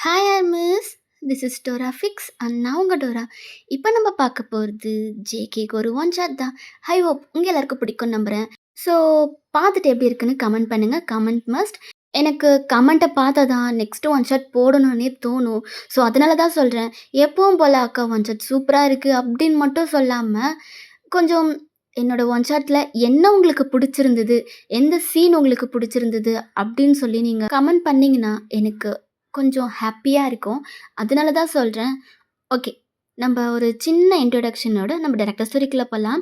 Hi miss, this is Dora fix and நான் உங்கள் Dora. இப்போ நம்ம பார்க்க போகிறது ஜேகேக்கு ஒரு ஒன் ஷாட் தான். ஐ ஹோப் உங்கள் எல்லாருக்கும் பிடிக்கும் நம்புகிறேன். ஸோ பார்த்துட்டு எப்படி இருக்குன்னு கமெண்ட் பண்ணுங்கள். Comment must. எனக்கு கமெண்ட்டை பார்த்தா தான் நெக்ஸ்ட்டு ஒன் ஷாட் போடணுன்னே தோணும். ஸோ அதனால தான் சொல்கிறேன். எப்பவும் போல் அக்கா ஒன் ஷாட் சூப்பராக இருக்குது அப்படின்னு மட்டும் சொல்லாமல் கொஞ்சம் என்னோடய ஒன் ஷாட்டில் என்ன உங்களுக்கு பிடிச்சிருந்தது, எந்த சீன் உங்களுக்கு பிடிச்சிருந்தது அப்படின்னு சொல்லி நீங்கள் கமெண்ட் பண்ணிங்கன்னா எனக்கு கொஞ்சம் ஹாப்பியாக இருக்கும். அதனால தான் சொல்கிறேன். ஓகே, நம்ம ஒரு சின்ன இன்ட்ரோடக்ஷனோட நம்ம டைரக்டர் ஸ்டோரிக்குள்ள போகலாம்.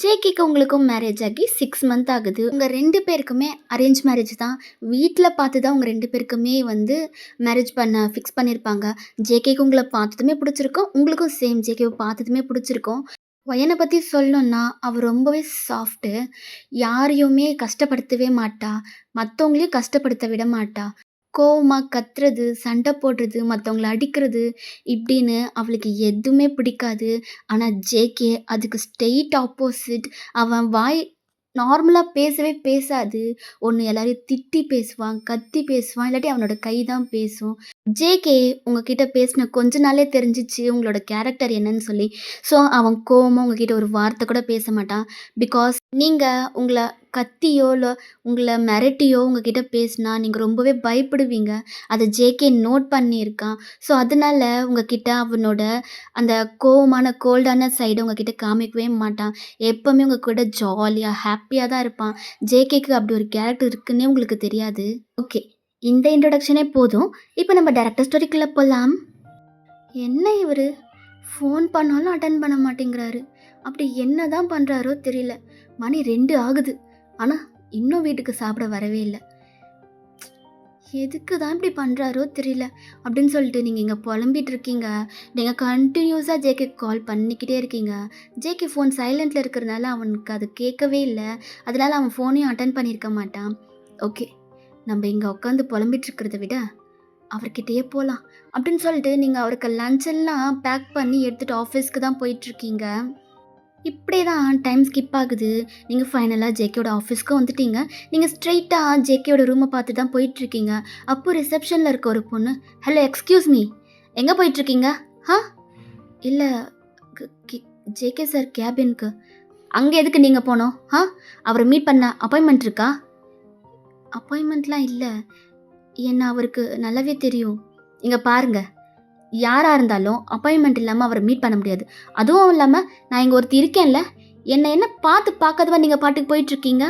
ஜேகேக்கு உங்களுக்கும் மேரேஜ் ஆகி 6 மந்த் ஆகுது. உங்கள் 2 பேருக்குமே அரேஞ்ச் மேரேஜ் தான். வீட்டில் பார்த்து தான் உங்கள் 2 பேருக்குமே வந்து மேரேஜ் பண்ண ஃபிக்ஸ் பண்ணியிருப்பாங்க. ஜேகேக்கு உங்களை பார்த்ததுமே பிடிச்சிருக்கும், உங்களுக்கும் சேம் ஜேகேவை பார்த்ததுமே பிடிச்சிருக்கும். பையனை பற்றி சொல்லணுன்னா அவர் ரொம்பவே சாஃப்ட்டு. யாரையுமே கஷ்டப்படுத்தவே மாட்டா, மற்றவங்களையும் கஷ்டப்படுத்த விட மாட்டா. கோவமா கத்துறது, சண்டை போடுறது, மத்தவங்கள அடிக்கிறது இப்படின்னு அவளுக்கு எதுவுமே பிடிக்காது. ஆனா ஜேகே அதுக்கு ஸ்ட்ரெய்ட் ஆப்போசிட். அவன் வாய் நார்மலா பேசவே பேசாது. ஒண்ணு எல்லாரையும் திட்டி பேசுவான், கத்தி பேசுவான், இல்லாட்டி அவனோட கை தான் பேசும். ஜேகே உங்ககிட்ட பேசின கொஞ்ச நாளே தெரிஞ்சிச்சு உங்களோட கேரக்டர் என்னன்னு சொல்லி. ஸோ அவன் கோவமா உங்ககிட்ட ஒரு வார்த்தை கூட பேச மாட்டான். பிகாஸ் நீங்க உங்கள கத்தியோ இல்லை உங்களை மிரட்டியோ உங்ககிட்ட பேசினா நீங்கள் ரொம்பவே பயப்படுவீங்க. அதை ஜேகே நோட் பண்ணியிருக்கான். ஸோ அதனால உங்ககிட்ட அவனோட அந்த கோவமான கோல்டான சைடை உங்ககிட்ட காமிக்கவே மாட்டான். எப்போவுமே உங்கள் கூட ஜாலியாக ஹாப்பியாக தான் இருப்பான். ஜேகேக்கு அப்படி ஒரு கேரக்டர் இருக்குன்னே உங்களுக்கு தெரியாது. ஓகே, இந்த இன்ட்ரொடக்ஷனே போதும். இப்போ நம்ம டேரக்டர் ஸ்டோரிக்குள்ளே போகலாம். என்ன இவர் ஃபோன் பண்ணாலும் அட்டன் பண்ண மாட்டேங்கிறாரு. அப்படி என்ன தான் பண்ணுறாரோ தெரியல. மணி 2 ஆகுது, ஆனால் இன்னும் வீட்டுக்கு சாப்பிட வரவே இல்லை. எதுக்கு தான் இப்படி பண்ணுறாரோ தெரியல. அப்படின்னு சொல்லிட்டு நீங்கள் இங்கே புலம்பிகிட்டு இருக்கீங்க. நீங்கள் கண்டினியூஸாக ஜேகே கால் பண்ணிக்கிட்டே இருக்கீங்க. ஜேகே ஃபோன் சைலண்டில் இருக்கிறதுனால அவனுக்கு அது கேட்கவே இல்லை. அதனால் அவன் ஃபோனையும் அட்டன் பண்ணியிருக்க மாட்டான். ஓகே, நம்ம இங்கே உட்காந்து புலம்பிகிட்டு இருக்கிறத விட அவர்கிட்டயே போகலாம் அப்படின்னு சொல்லிட்டு நீங்கள் அவருக்கு லஞ்செல்லாம் பேக் பண்ணி எடுத்துகிட்டு ஆஃபீஸ்க்கு தான் போயிட்டுருக்கீங்க. இப்படி தான் டைம் ஸ்கிப் ஆகுது. நீங்கள் ஃபைனலாக ஜேகேயோட ஆஃபீஸ்க்கு வந்துட்டீங்க. நீங்கள் ஸ்ட்ரெயிட்டாக ஜேகேயோட ரூமை பார்த்து தான் போயிட்டுருக்கீங்க. அப்போது ரிசப்ஷனில் இருக்க ஒரு பொண்ணு, ஹலோ எக்ஸ்கியூஸ் மீ, எங்கே போயிட்டுருக்கீங்க? இல்லை, ஜேகே சார் கேபினுக்கு. அங்கே எதுக்கு நீங்கள் போனோம்? அவரை மீட் பண்ண அப்பாயின்மெண்ட் இருக்கா? அப்பாயின்மெண்ட்லாம் இல்லை, என்ன அவருக்கு நல்லாவே தெரியும். இங்கே பாருங்கள், யாராக இருந்தாலும் அப்பாயின்மெண்ட் இல்லாமல் அவரை மீட் பண்ண முடியாது. அதுவும் இல்லாமல் நான் இங்கே ஒருத்தி இருக்கேன்ல, என்ன பார்த்து பார்க்காதவா நீங்கள் பாட்டுக்கு போயிட்டுருக்கீங்க.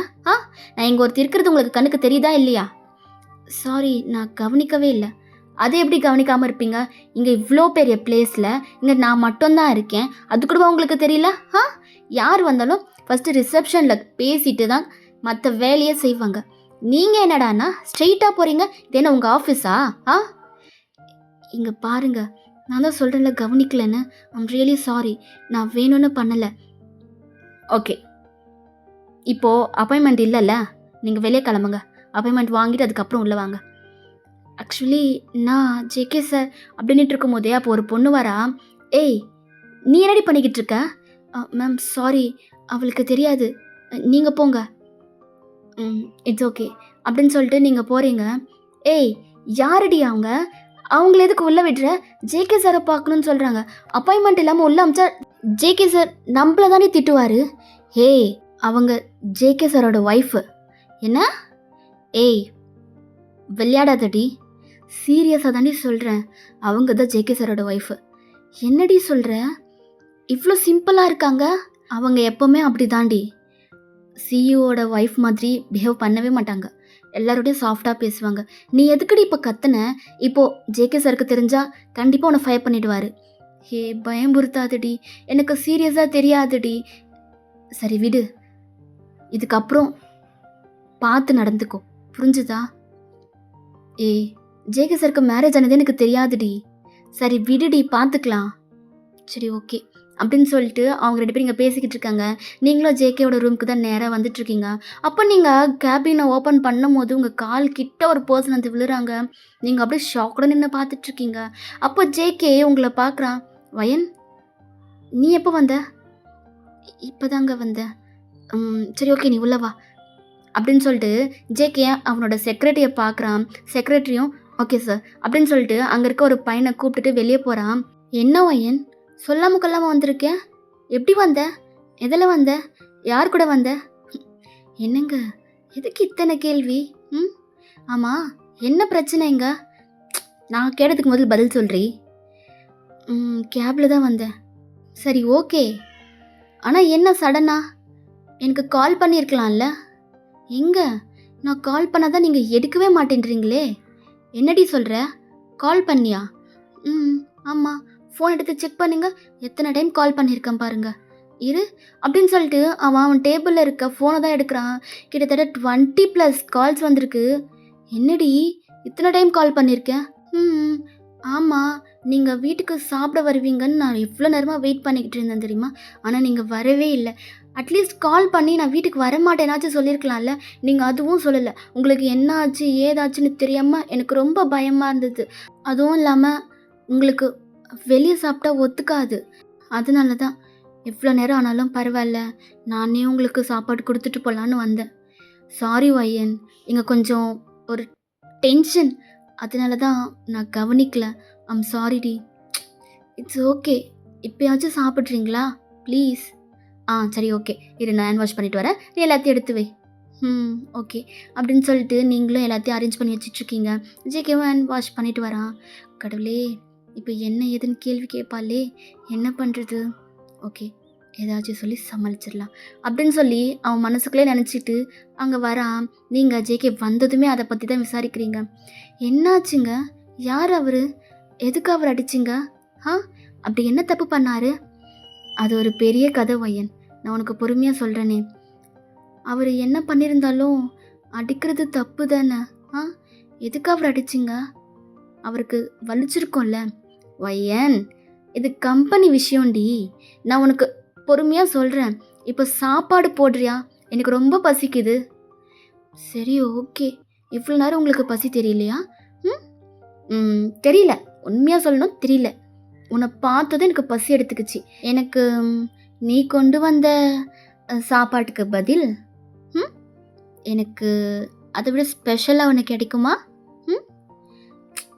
நான் இங்கே ஒருத்தி இருக்கிறது உங்களுக்கு கண்ணுக்கு தெரியுதா இல்லையா? சாரி, நான் கவனிக்கவே இல்லை. அது எப்படி கவனிக்காமல் இருப்பீங்க? இங்கே இவ்வளோ பெரிய பிளேஸில் இங்கே நான் மட்டும்தான் இருக்கேன், அது கூடவா உங்களுக்கு தெரியல? யார் வந்தாலும் ஃபஸ்ட்டு ரிசப்ஷனில் பேசிட்டு தான் மற்ற வேலையை செய்வாங்க. நீங்கள் என்னடானா ஸ்ட்ரெயிட்டாக போகிறீங்க. இது என்ன உங்கள் ஆஃபீஸா? இங்கே பாருங்க, நான் தான் சொல்கிறேன்ல கவனிக்கலன்னு. ஐம் ரியலி சாரி, நான் வேணும்னு பண்ணலை. ஓகே, இப்போது அப்பாயின்மெண்ட் இல்லைல்ல, நீங்கள் வெளியே கிளம்புங்க. அப்பாயின்மெண்ட் வாங்கிட்டு அதுக்கப்புறம் உள்ளே வாங்க. ஆக்சுவலி நான் ஜேகே சார் அப்படின்ட்டு இருக்கும் போதே அப்போ ஒரு பொண்ணு வரா. ஏய், நீ என்னடி பண்ணிக்கிட்டு இருக்க? மேம் சாரி, அவளுக்கு தெரியாது, நீங்கள் போங்க. இட்ஸ் ஓகே அப்படின்னு சொல்லிட்டு நீங்கள் போகிறீங்க. ஏய், யாரடி அவங்க? அவங்கள எதுக்கு உள்ளே விடுற? ஜேகே சாரை பார்க்கணுன்னு சொல்கிறாங்க. அப்பாயின்மெண்ட் இல்லாமல் உள்ளே அமிச்சா ஜேகே சார் நம்மள தானே திட்டுவார். ஏய், அவங்க ஜேகே சாரோட ஒய்ஃபு. என்ன? ஏய், விளையாடாதடி, சீரியஸாக தாண்டி சொல்கிறேன். அவங்க தான் ஜேகே சாரோட ஒய்ஃபு. என்னடி சொல்கிற? இவ்வளோ சிம்பிளாக இருக்காங்க. அவங்க எப்போவுமே அப்படி தாண்டி சிஇஓட ஒய்ஃப் மாதிரி பிஹேவ் பண்ணவே மாட்டாங்க. எல்லாரோடையும் சாஃப்டாக பேசுவாங்க. நீ எதுக்குடி இப்போ கத்துன? இப்போது ஜேகே சாருக்கு தெரிஞ்சால் கண்டிப்பாக உன்னை ஃபயர் பண்ணிவிடுவார். ஹே, பயம்புறுத்தாதடி, எனக்கு சீரியஸாக தெரியாதுடி. சரி விடு, இதுக்கப்புறம் பார்த்து நடந்துக்கோ, புரிஞ்சுதா? ஏய், ஜேகே சாருக்கு மேரேஜ் ஆனது எனக்கு தெரியாதுடி. சரி விடுடி, பார்த்துக்கலாம். சரி ஓகே அப்படின்னு சொல்லிட்டு அவங்க 2 பேரும் இங்கே பேசிக்கிட்டு இருக்காங்க. நீங்களும் ஜேகேவோட ரூமுக்கு தான் நேராக வந்துட்டுருக்கீங்க. அப்போ நீங்கள் கேபினை ஓப்பன் பண்ணும் போது உங்கள் கால் கிட்ட ஒரு பர்சன் வந்து விழுறாங்க. நீங்கள் அப்படியே ஷாக்கோட நின்று பார்த்துட்ருக்கீங்க. அப்போ ஜேகே உங்களை பார்க்குறான். வயன், நீ எப்போ வந்த? இப்போ தாங்க வந்தேன். சரி ஓகே, நீ உள்ளவா அப்படின்னு சொல்லிட்டு ஜேகே அவனோட செக்ரட்டரியை பார்க்குறான். செக்ரட்டரியும் ஓகே சார் அப்படின்னு சொல்லிட்டு அங்கே இருக்க ஒரு பையனை கூப்பிட்டுட்டு வெளியே போகிறான். என்ன வயன் சொல்லாமல் கொள்ளாமல் வந்திருக்கேன், எப்படி வந்த, எதில் வந்த, யார் கூட வந்த? என்னங்க எதுக்கு இத்தனை கேள்வி? ம் ஆமாம், என்ன பிரச்சனைங்க? நான் கேட்டதுக்கு முதல் பதில் சொல்கிறீ. கேபில் தான் வந்தேன். சரி ஓகே, ஆனால் என்ன சடனா? எனக்கு கால் பண்ணியிருக்கலாம்ல. எங்க நான் கால் பண்ணாதான் நீங்கள் எடுக்கவே மாட்டேன்றீங்களே. என்னடி சொல்கிற? கால் பண்ணியா? ஆமாம், ஃபோன் எடுத்து செக் பண்ணுங்க, எத்தனை டைம் கால் பண்ணியிருக்கேன் பாருங்க. இரு அப்படின்னு சொல்லிட்டு அவன் டேபிளில் இருக்க ஃபோனை தான் எடுக்கிறான். கிட்டத்தட்ட 20+ கால்ஸ் வந்திருக்கு. என்னடி இத்தனை டைம் கால் பண்ணியிருக்கேன்? ஆமாம், நீங்கள் வீட்டுக்கு சாப்பிட வருவீங்கன்னு நான் இவ்வளோ நேரமாக வெயிட் பண்ணிக்கிட்டு இருந்தேன் தெரியுமா, ஆனால் நீங்கள் வரவே இல்லை. அட்லீஸ்ட் கால் பண்ணி நான் வீட்டுக்கு வரமாட்டேனாச்சும் சொல்லியிருக்கலாம்ல. நீங்கள் அதுவும் சொல்லலை. உங்களுக்கு என்ன ஆச்சு ஏதாச்சுன்னு தெரியாமல் எனக்கு ரொம்ப பயமாக இருந்தது. அதுவும் இல்லாமல் உங்களுக்கு வெளியே சாப்பிட்டா ஒத்துக்காது. அதனால தான் எவ்வளோ நேரம் ஆனாலும் பரவாயில்ல, நானே உங்களுக்கு சாப்பாடு கொடுத்துட்டு போகலான்னு வந்தேன். சாரி வையன், இங்கே கொஞ்சம் ஒரு டென்ஷன், அதனால தான் நான் கவனிக்கல. ஐம் சாரிடி. இட்ஸ் ஓகே, இப்போயாச்சும் சாப்பிட்றீங்களா ப்ளீஸ்? சரி ஓகே, இரு நான் ஹேண்ட் வாஷ் பண்ணிட்டு வரேன், நீ எல்லாத்தையும் எடுத்து வை. ஓகே அப்படின்னு சொல்லிட்டு நீங்களும் எல்லாத்தையும் அரேஞ்ச் பண்ணி வச்சிட்ருக்கீங்க. ஜேகேவும் ஹேண்ட் வாஷ் பண்ணிட்டு வரான். கடவுளே, இப்போ என்ன ஏதுன்னு கேள்வி கேட்பாளே, என்ன பண்ணுறது? ஓகே, ஏதாச்சும் சொல்லி சமாளிச்சிடலாம் அப்படின்னு சொல்லி அவன் மனசுக்குள்ளே நினச்சிட்டு அங்கே வரான். நீங்கள் ஜேகே வந்ததுமே அதை பற்றி தான் விசாரிக்கிறீங்க. என்னாச்சுங்க, யார் அவர், எதுக்கு அவர் அடிச்சிங்க? அப்படி என்ன தப்பு பண்ணாரு? அது ஒரு பெரிய கதை வையன், நான் உனக்கு பொறுமையாக சொல்கிறேனே. அவர் என்ன பண்ணியிருந்தாலும் அடிக்கிறது தப்பு தானே. எதுக்கு அவர் அடிச்சிங்க? அவருக்கு வலிச்சிருக்கோம்ல வையன், இது கம்பெனி விஷயம்டி, நான் உனக்கு பொறுமையாக சொல்கிறேன். இப்போ சாப்பாடு போடுறியா, எனக்கு ரொம்ப பசிக்குது. சரி ஓகே, இவ்வளோ நேரம் உங்களுக்கு பசி தெரியலையா? தெரியல, உண்மையாக சொல்லணும் தெரியல. உன்னை பார்த்ததும் எனக்கு பசி எடுத்துக்கிச்சு. எனக்கு நீ கொண்டு வந்த சாப்பாட்டுக்கு பதில் எனக்கு அதை விட ஸ்பெஷலாக ஒன்று கிடைக்குமா?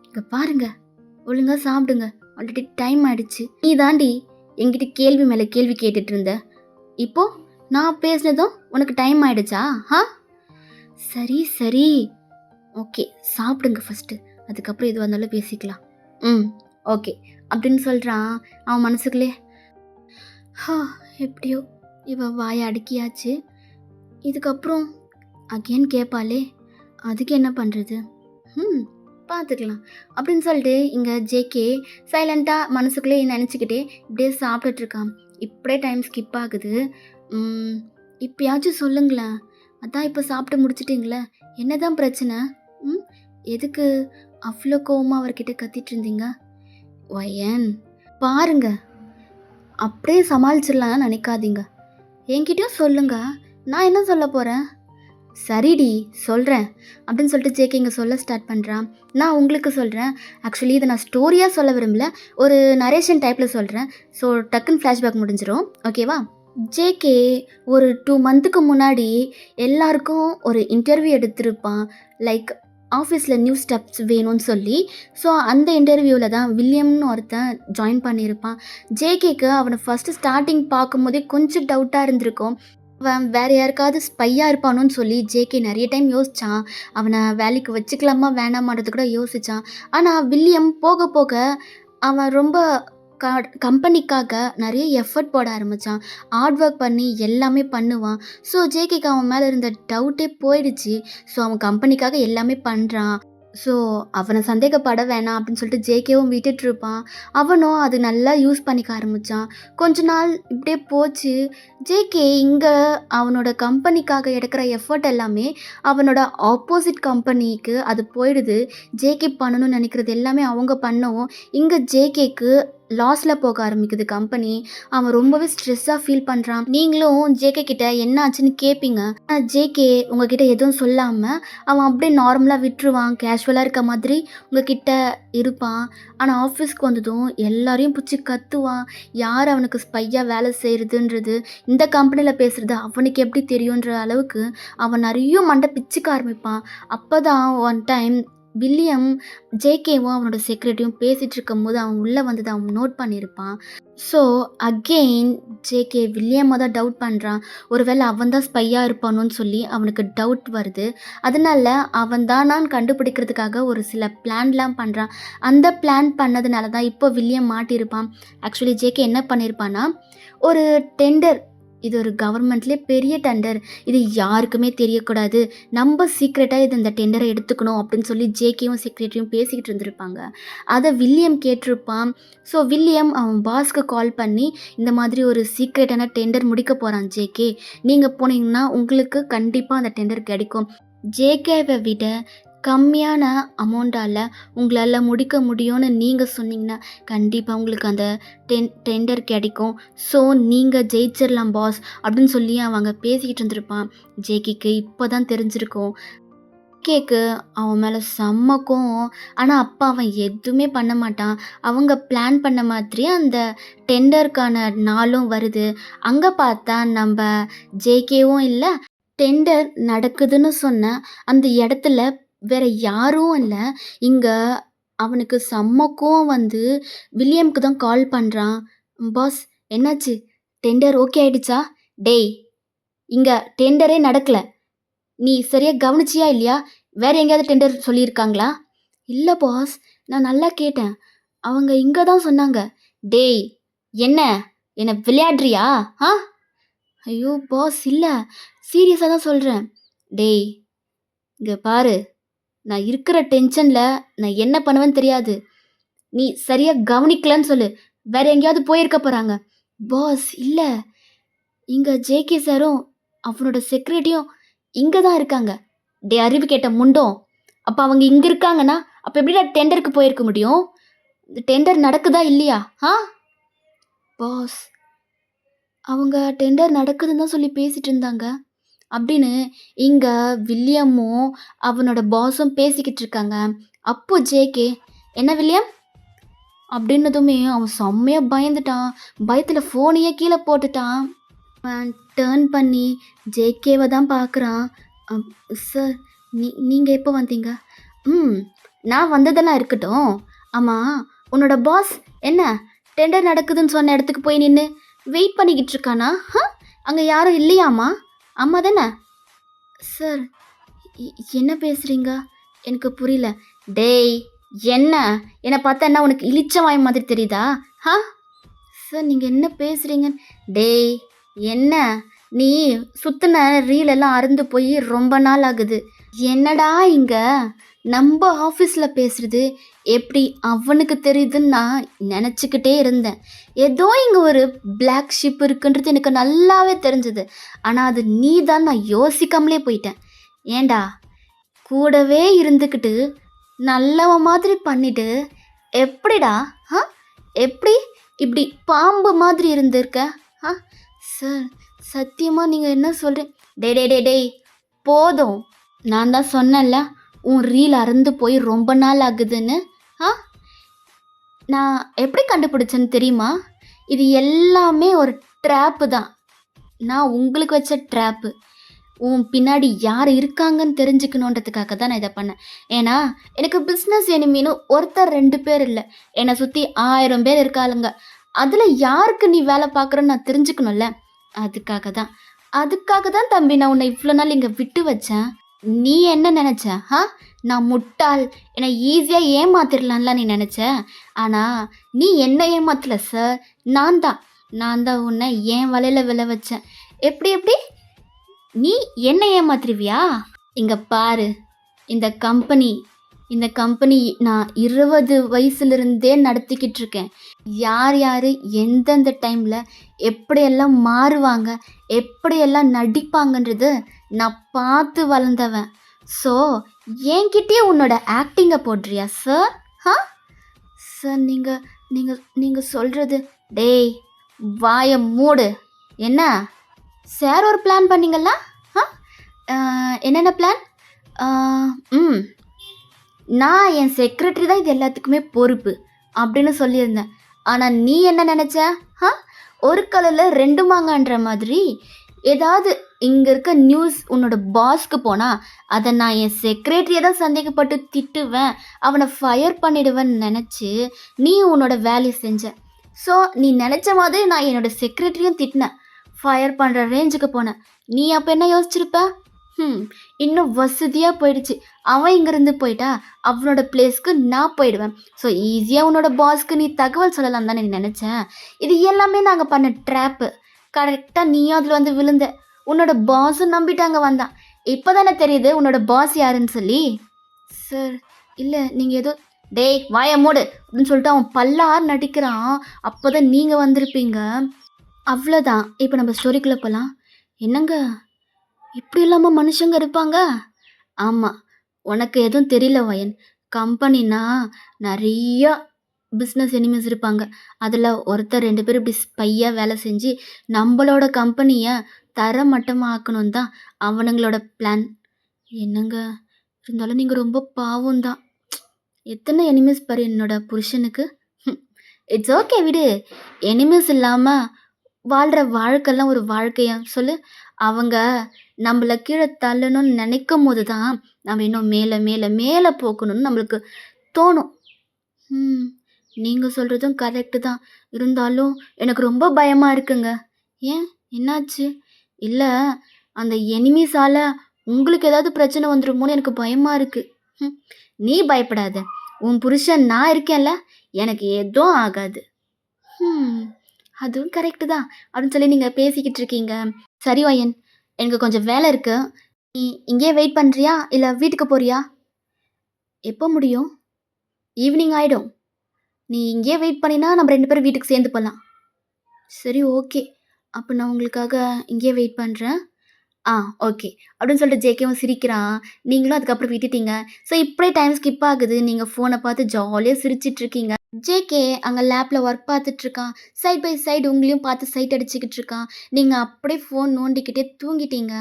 இங்கே பாருங்க, ஒழுங்காக சாப்பிடுங்க, ஆல்ரெடி டைம் ஆயிடுச்சு. நீ தாண்டி என்கிட்ட கேள்வி மேலே கேள்வி கேட்டுட்டு இருந்த, இப்போது நான் பேசினதும் உனக்கு டைம் ஆயிடுச்சா? சரி சரி ஓகே, சாப்பிடுங்க ஃபஸ்ட்டு, அதுக்கப்புறம் எது வந்தாலும் பேசிக்கலாம். ஓகே அப்படின்னு சொல்கிறான். அவன் மனசுக்குள்ளே எப்படியோ இவன் வாயை அடக்கியாச்சு, இதுக்கப்புறம் அகேன் கேட்பாளே, அதுக்கு என்ன பண்ணுறது, பார்த்துக்கலாம் அப்படின்னு சொல்லிட்டு இங்கே ஜேகே சைலண்ட்டாக மனசுக்குள்ளே நினச்சிக்கிட்டே இப்படியே சாப்பிட்டுட்ருக்கான். இப்படியே டைம் ஸ்கிப் ஆகுது. இப்போயாச்சும் சொல்லுங்களேன், அதான் இப்போ சாப்பிட்டு முடிச்சிட்டிங்களே, என்ன தான் பிரச்சனை? எதுக்கு அவ்வளோ கோவமாக அவர்கிட்ட கத்திட்டு இருந்தீங்க? வயன் பாருங்க, அப்படியே சமாளிச்சிடலாம் நினைக்காதீங்க, என்கிட்டயும் சொல்லுங்க, நான் என்ன சொல்ல போகிறேன்? சரிடி சொல்கிறேன் அப்படின்னு சொல்லிட்டு ஜேகே இங்கே சொல்ல ஸ்டார்ட் பண்ணுறான். நான் உங்களுக்கு சொல்கிறேன். ஆக்சுவலி இதை நான் ஸ்டோரியாக சொல்ல விரும்பல, ஒரு நரேஷன் டைப்பில் சொல்கிறேன். ஸோ டக்குன்னு ஃப்ளாஷ்பேக் முடிஞ்சிடும், ஓகேவா? ஜேகே ஒரு 2 மந்த்துக்கு முன்னாடி எல்லாருக்கும் ஒரு இன்டர்வியூ எடுத்திருப்பான், லைக் ஆஃபீஸில் நியூ ஸ்டெப்ஸ் வேணும்னு சொல்லி. ஸோ அந்த இன்டர்வியூவில் தான் வில்லியம்னு ஒருத்தன் ஜாயின் பண்ணியிருப்பான். ஜேகேக்கு அவனை ஃபஸ்ட்டு ஸ்டார்டிங் பார்க்கும்போதே கொஞ்சம் டவுட்டாக இருந்திருக்கும். அவன் வேறு யாருக்காவது ஸ்பையாக இருப்பானோன்னு சொல்லி ஜேகே நிறைய டைம் யோசித்தான். அவனை வேலைக்கு வச்சுக்கலாமா வேணாமான்றது கூட யோசித்தான். ஆனால் வில்லியம் போக போக அவன் ரொம்ப கம்பெனிக்காக நிறைய எஃபர்ட் போட ஆரம்பித்தான், ஹார்ட் ஒர்க் பண்ணி எல்லாமே பண்ணுவான். ஸோ ஜேகேக்கு அவன் மேலே இருந்த டவுட்டே போயிடுச்சு. ஸோ அவன் கம்பெனிக்காக எல்லாமே பண்ணுறான். ஸோ அவனை சந்தேகப்பட வேணாம் அப்படின்னு சொல்லிட்டு ஜேகேவும் விட்டுட்ருப்பான். அவனும் அது நல்லா யூஸ் பண்ணிக்க ஆரம்பித்தான். கொஞ்ச நாள் இப்படியே போச்சு. ஜேகே இங்கே அவனோட கம்பெனிக்காக எடுக்கிற எஃபர்ட் எல்லாமே அவனோட ஆப்போசிட் கம்பெனிக்கு அது போயிடுது. ஜேகே பண்ணணும்னு நினைக்கிறது எல்லாமே அவங்க பண்ணவும் இங்கே ஜேகேக்கு லாஸில் போக ஆரம்பிக்குது கம்பெனி. அவன் ரொம்பவே ஸ்ட்ரெஸ்ஸாக ஃபீல் பண்ணுறான். நீங்களும் ஜேகே கிட்ட என்ன ஆச்சுன்னு கேட்பீங்க. ஜேகே உங்ககிட்ட எதுவும் சொல்லாமல் அவன் அப்படியே நார்மலாக விட்டுருவான், கேஷுவலாக இருக்க மாதிரி உங்ககிட்ட இருப்பான். ஆனால் ஆஃபீஸ்க்கு வந்ததும் எல்லாரையும் பிடிச்சி கத்துவான். யார் அவனுக்கு ஸ்பையாக வேலை செய்கிறதுன்றது, இந்த கம்பெனியில் பேசுகிறது அவனுக்கு எப்படி தெரியுன்ற அளவுக்கு அவன் நிறைய மண்டை பிச்சுக்க ஆரம்பிப்பான். அப்போ தான் ஒன் டைம் வில்லியம் ஜேகேவும் அவனோட செக்ரட்டரியும் பேசிகிட்டு இருக்கும்போது அவன் உள்ளே வந்ததை அவன் நோட் பண்ணியிருப்பான். ஸோ அகெயின் ஜேகே வில்லியமாக தான் டவுட் பண்ணுறான். ஒருவேளை அவன் தான் ஸ்பையாக இருப்பானோன்னு சொல்லி அவனுக்கு டவுட் வருது. அதனால அவன் தானான்னு கண்டுபிடிக்கிறதுக்காக ஒரு சில பிளான்லாம் பண்ணுறான். அந்த பிளான் பண்ணதுனால தான் இப்போ வில்லியம் மாட்டியிருப்பான். ஆக்சுவலி ஜேகே என்ன பண்ணியிருப்பான்னா, ஒரு டெண்டர், இது ஒரு கவர்மெண்ட்லேயே பெரிய டெண்டர், இது யாருக்குமே தெரியக்கூடாது, நம்ம சீக்ரெட்டாக இது இந்த டெண்டரை எடுத்துக்கணும் அப்படின்னு சொல்லி ஜேகேயும் செக்ரட்டரியும் பேசிக்கிட்டு இருந்திருப்பாங்க. அதை வில்லியம் கேட்டிருப்பான். ஸோ வில்லியம் அவன் பாஸ்க்கு கால் பண்ணி, இந்த மாதிரி ஒரு சீக்ரெட்டான டெண்டர் முடிக்க போகிறான் ஜேகே, நீங்கள் போனீங்கன்னா உங்களுக்கு கண்டிப்பாக அந்த டெண்டர் கிடைக்கும், ஜேகேவை விட கம்மியான அமௌண்ட்டால் உங்களால் முடிக்க முடியும்னு நீங்கள் சொன்னீங்கன்னா கண்டிப்பாக உங்களுக்கு அந்த டெண்டர் கிடைக்கும், ஸோ நீங்கள் ஜெயிச்சிடலாம் பாஸ் அப்படின்னு சொல்லி அவங்க பேசிக்கிட்டு இருந்திருப்பான். ஜேகேக்கு இப்போ தான் தெரிஞ்சிருக்கும். கேக்கு அவன் மேலே செம்ம கோவம். ஆனால் அப்போ அவன் எதுவுமே பண்ண மாட்டான். அவங்க பிளான் பண்ண மாதிரி அந்த டெண்டருக்கான நாளும் வருது. அங்கே பார்த்தா நம்ம ஜேகேவும் இல்லை, டெண்டர் நடக்குதுன்னு சொன்ன அந்த இடத்துல வேற யாரும் இல்லை. இங்கே அவனுக்கு செம்ம கோவம் வந்து வில்லியம்க்கு தான் கால் பண்ணுறான். பாஸ் என்னாச்சு, டெண்டர் ஓகே ஆயிடுச்சா? டேய், இங்கே டெண்டரே நடக்கல, நீ சரியாக கவனிச்சியா இல்லையா? வேற எங்கேயாவது டெண்டர் சொல்லியிருக்காங்களா? இல்லை பாஸ், நான் நல்லா கேட்டேன், அவங்க இங்கே தான் சொன்னாங்க. டேய், என்ன என்ன விளையாடுறியா? ஆ, ஐயோ பாஸ், இல்லை சீரியஸாக தான் சொல்கிறேன். டேய், இங்கே பாரு, நான் இருக்கிற டென்ஷனில் நான் என்ன பண்ணுவேன்னு தெரியாது, நீ சரியாக கவனிக்கலன்னு சொல்லு, வேற எங்கேயாவது போயிருக்க போகிறாங்க. பாஸ் இல்லை, இங்கே ஜேகே சாரும் அவனோட செக்ரட்டரியும் இங்கே தான் இருக்காங்க. டே அறிவு கேட்ட முண்டோம், அப்போ அவங்க இங்கே இருக்காங்கன்னா அப்போ எப்படிடா டெண்டருக்கு போயிருக்க முடியும்? இந்த டெண்டர் நடக்குதா இல்லையா? ஆ பாஸ், அவங்க டெண்டர் நடக்குதுன்னு தான் சொல்லி பேசிகிட்டு இருந்தாங்க அப்படின்னு இங்கே வில்லியமும் அவனோட பாஸும் பேசிக்கிட்டு இருக்காங்க. அப்போ ஜேகே, என்ன வில்லியம் அப்படின்னதுமே அவன் செம்மையாக பயந்துட்டான். பயத்தில் ஃபோனையே கீழே போட்டுட்டான். அவன் டேர்ன் பண்ணி ஜேகேவை தான் பார்க்குறான். சார், நீங்கள் எப்போ வந்தீங்க? நான் வந்ததெல்லாம் இருக்கட்டும். ஆமாம், உன்னோட பாஸ் என்ன டெண்டர் நடக்குதுன்னு சொன்ன இடத்துக்கு போய் நின்று வெயிட் பண்ணிக்கிட்டு இருக்கானா? அங்கே யாரும் இல்லையாம்மா? அம்மா தானே? சார், என்ன பேசுகிறீங்க? எனக்கு புரியல. டேய், என்னை பார்த்தா என்ன உனக்கு இளிச்ச வாய் மாதிரி தெரியுதா? சார், நீங்கள் என்ன பேசுகிறீங்க? டேய், என்ன நீ சுற்றின ரீலெல்லாம் அறுந்து போய் ரொம்ப நாள் ஆகுது. என்னடா இங்கே நம்ம ஆஃபீஸில் பேசுகிறது எப்படி அவனுக்கு தெரியுதுன்னு நான் நினச்சிக்கிட்டே இருந்தேன். ஏதோ இங்கே ஒரு பிளாக் ஷிப் இருக்குன்றது எனக்கு நல்லாவே தெரிஞ்சது. ஆனால் அது நீ தான், நான் யோசிக்காமலே போயிட்டேன். ஏண்டா கூடவே இருந்துக்கிட்டு நல்லவ மாதிரி பண்ணிட்டு எப்படிடா எப்படி இப்படி பாம்பு மாதிரி இருந்திருக்க? சார், சத்தியமாக நீங்கள் என்ன சொல்கிறேன்? டேய் போதும், நான் தான் சொன்னேன்ல உன் ரீல் அறுந்து போய் ரொம்ப நாள் ஆகுதுன்னு. நான் எப்படி கண்டுபிடிச்சேன்னு தெரியுமா? இது எல்லாமே ஒரு ட்ராப்பு தான். நான் உங்களுக்கு வச்ச ட்ராப்பு. உன் பின்னாடி யார் இருக்காங்கன்னு தெரிஞ்சுக்கணுன்றதுக்காக தான் நான் இதை பண்ணேன். ஏன்னா எனக்கு பிஸ்னஸ் எனிமின்னு ஒருத்தர் 2 பேர் இல்லை, என்னை சுற்றி 1000 பேர் இருக்காளுங்க. அதில் யாருக்கு நீ வேலை பார்க்குறன்னு நான் தெரிஞ்சுக்கணும்ல, அதுக்காக தான் தம்பி நான் உன்னை இவ்வளோ நாள் இங்கே விட்டு வச்சேன். நீ என்ன நினச்ச? நான் முட்டாள், என்னை ஈஸியாக ஏமாத்திடலான்ல நீ நினச்ச. ஆனால் நீ என்ன ஏமாத்தல சார், நான் தான் உன்னை என் வலையில் விழ வச்சேன். எப்படி நீ என்ன ஏமாத்துருவியா? இங்கே பாரு, இந்த கம்பெனி நான் 20 வயசுலேருந்தே நடத்திக்கிட்டு இருக்கேன். யார் எந்தெந்த டைமில் எப்படியெல்லாம் மாறுவாங்க, எப்படியெல்லாம் நடிப்பாங்கன்றது நான் பார்த்து வளர்ந்தவன். ஸோ என்கிட்டயே உன்னோட ஆக்டிங்கை போடுறியா சார்? சார், நீங்கள் சொல்கிறது. டேய், வாயை மூடு. என்ன சார் ஒரு பிளான் பண்ணீங்களா? என்னென்ன பிளான்? நான் என் செக்ரட்டரி தான் இது எல்லாத்துக்குமே பொறுப்பு அப்படின்னு சொல்லியிருந்தேன். ஆனால் நீ என்ன நினச்ச? ஒரு கல்லில் 2 மாங்கன்ற மாதிரி ஏதாவது இங்க இருக்க நியூஸ் உன்னோட பாஸ்க்கு போனா, அத நான் என் செக்ரட்டரிய தான் சந்தேகப்பட்டு திட்டுவேன். அவன ஃபயர் பண்ணிடுவேன்னு நெனச்சு, நீ உன்னோட வேலைய செஞ்ச. ஸோ, நீ நெனச்ச மாதிரி நான் என்னோட செக்ரட்டரியும் திட்டினேன். ஃபயர் பண்ற ரேஞ்சுக்கு போனேன். நீ அப்ப என்ன யோசிச்சிருப்ப? ம். இன்னும் வசதியா போயிடுச்சு. அவன் இங்கேருந்து போயிட்டா, அவனோட பிளேஸ்க்கு நான் போயிடுவேன். ஸோ, ஈஸியா உன்னோட பாஸ்க்கு நீ தகவல் சொல்லலாம்னு தானே நீ நெனச்சேன். இது எல்லாமே நாங்க பண்ண ட்ராப்பு. கரெக்ட்டா நீயும் அதுல வந்து விழுந்த. உன்னோட பாஸும் நம்பிட்டு அங்க வந்தான். இப்ப தானே தெரியுது உன்னோட பாஸ் யாருன்னு சொல்லி. சார், இல்ல நீங்க ஏதோ டேய் வாய மூடு! அப்படின்னு சொல்லிட்டு அவன் பல்லார் நடிக்கிறான். அப்பதான் நீங்க வந்திருப்பீங்க. அவ்வளோதான். இப்ப நம்ம ஸ்டோரிக்குள்ள போலாம். என்னங்க இப்படி இல்லாம மனுஷங்க இருப்பாங்க? ஆமா. உனக்கு எதுவும் தெரியல வயன். கம்பெனினா நெறைய பிசினஸ் எனிமீஸ் இருப்பாங்க. அதுல ஒருத்தர் 2 பேர் இப்படி ஸ்பையா வேலை செஞ்சு, நம்பளோட கம்பெனிய தரமட்டமா ஆக்கணும்னு தான் அவனுங்களோட பிளான். என்னங்க, இருந்தாலும் நீங்க ரொம்ப பாவம் தான். எத்தன எனிமீஸ் பாரு என்னோட புருஷனுக்கு. இட்ஸ் ஓகே விடு. எனிமீஸ் இல்லாம வாழ்ற வாழ்க்கைலாம் ஒரு வாழ்க்கையா சொல்லு? அவங்க நம்மள கீழ தள்ளணும்னு நெனைக்கும்போது தான், நம்ம இன்னும் மேல மேல மேல போகணும்னு நம்மளுக்கு தோணும். ம். நீங்க சொல்றதும் கரெக்ட்டு தான். இருந்தாலும் எனக்கு ரொம்ப பயமா இருக்குங்க. ஏன்? என்னாச்சு? இல்ல, அந்த எனிமீஸால உங்களுக்கு ஏதாவது பிரச்சனை வந்துருமோன்னு எனக்கு பயமா இருக்கு. ம். நீ பயப்படாத. உன் புருஷன் நான் இருக்கேன்ல, எனக்கு எதுவும் ஆகாது. ம். அதுவும் கரெக்ட்டு தான். அப்படின்னு சொல்லி நீங்க பேசிக்கிட்டு இருக்கீங்க. சரி வயன், எனக்கு கொஞ்சம் வேலை இருக்கு. நீ இங்கேயே வெயிட் பண்றியா? இல்ல வீட்டுக்கு போறியா? எப்போ முடியும்? ஈவினிங் ஆயிடும். நீ இங்கேயே வெயிட் பண்ணினா நம்ம 2 பேரும் வீட்டுக்கு சேர்ந்து போலாம். சரி ஓகே. அப்ப நான் உங்களுக்காக இங்கேயே வெயிட் பண்றேன். ஆ ஓகே. அப்படின்னு சொல்லிட்டு ஜேகேவும் சிரிக்கிறான். நீங்களும் அதுக்கப்புறம் விட்டுட்டீங்க. ஸோ இப்படியே டைம் ஸ்கிப் ஆகுது. நீங்க ஃபோன பார்த்து ஜாலியா சிரிச்சிட்டு இருக்கீங்க. ஜேகே அங்க லேப்ல ஒர்க் பார்த்துட்டு இருக்கான். சைட் பை சைடு உங்களையும் பார்த்து சைட் அடிச்சுக்கிட்டு இருக்கான். நீங்க அப்படியே ஃபோன் நோண்டிக்கிட்டே தூங்கிட்டீங்க.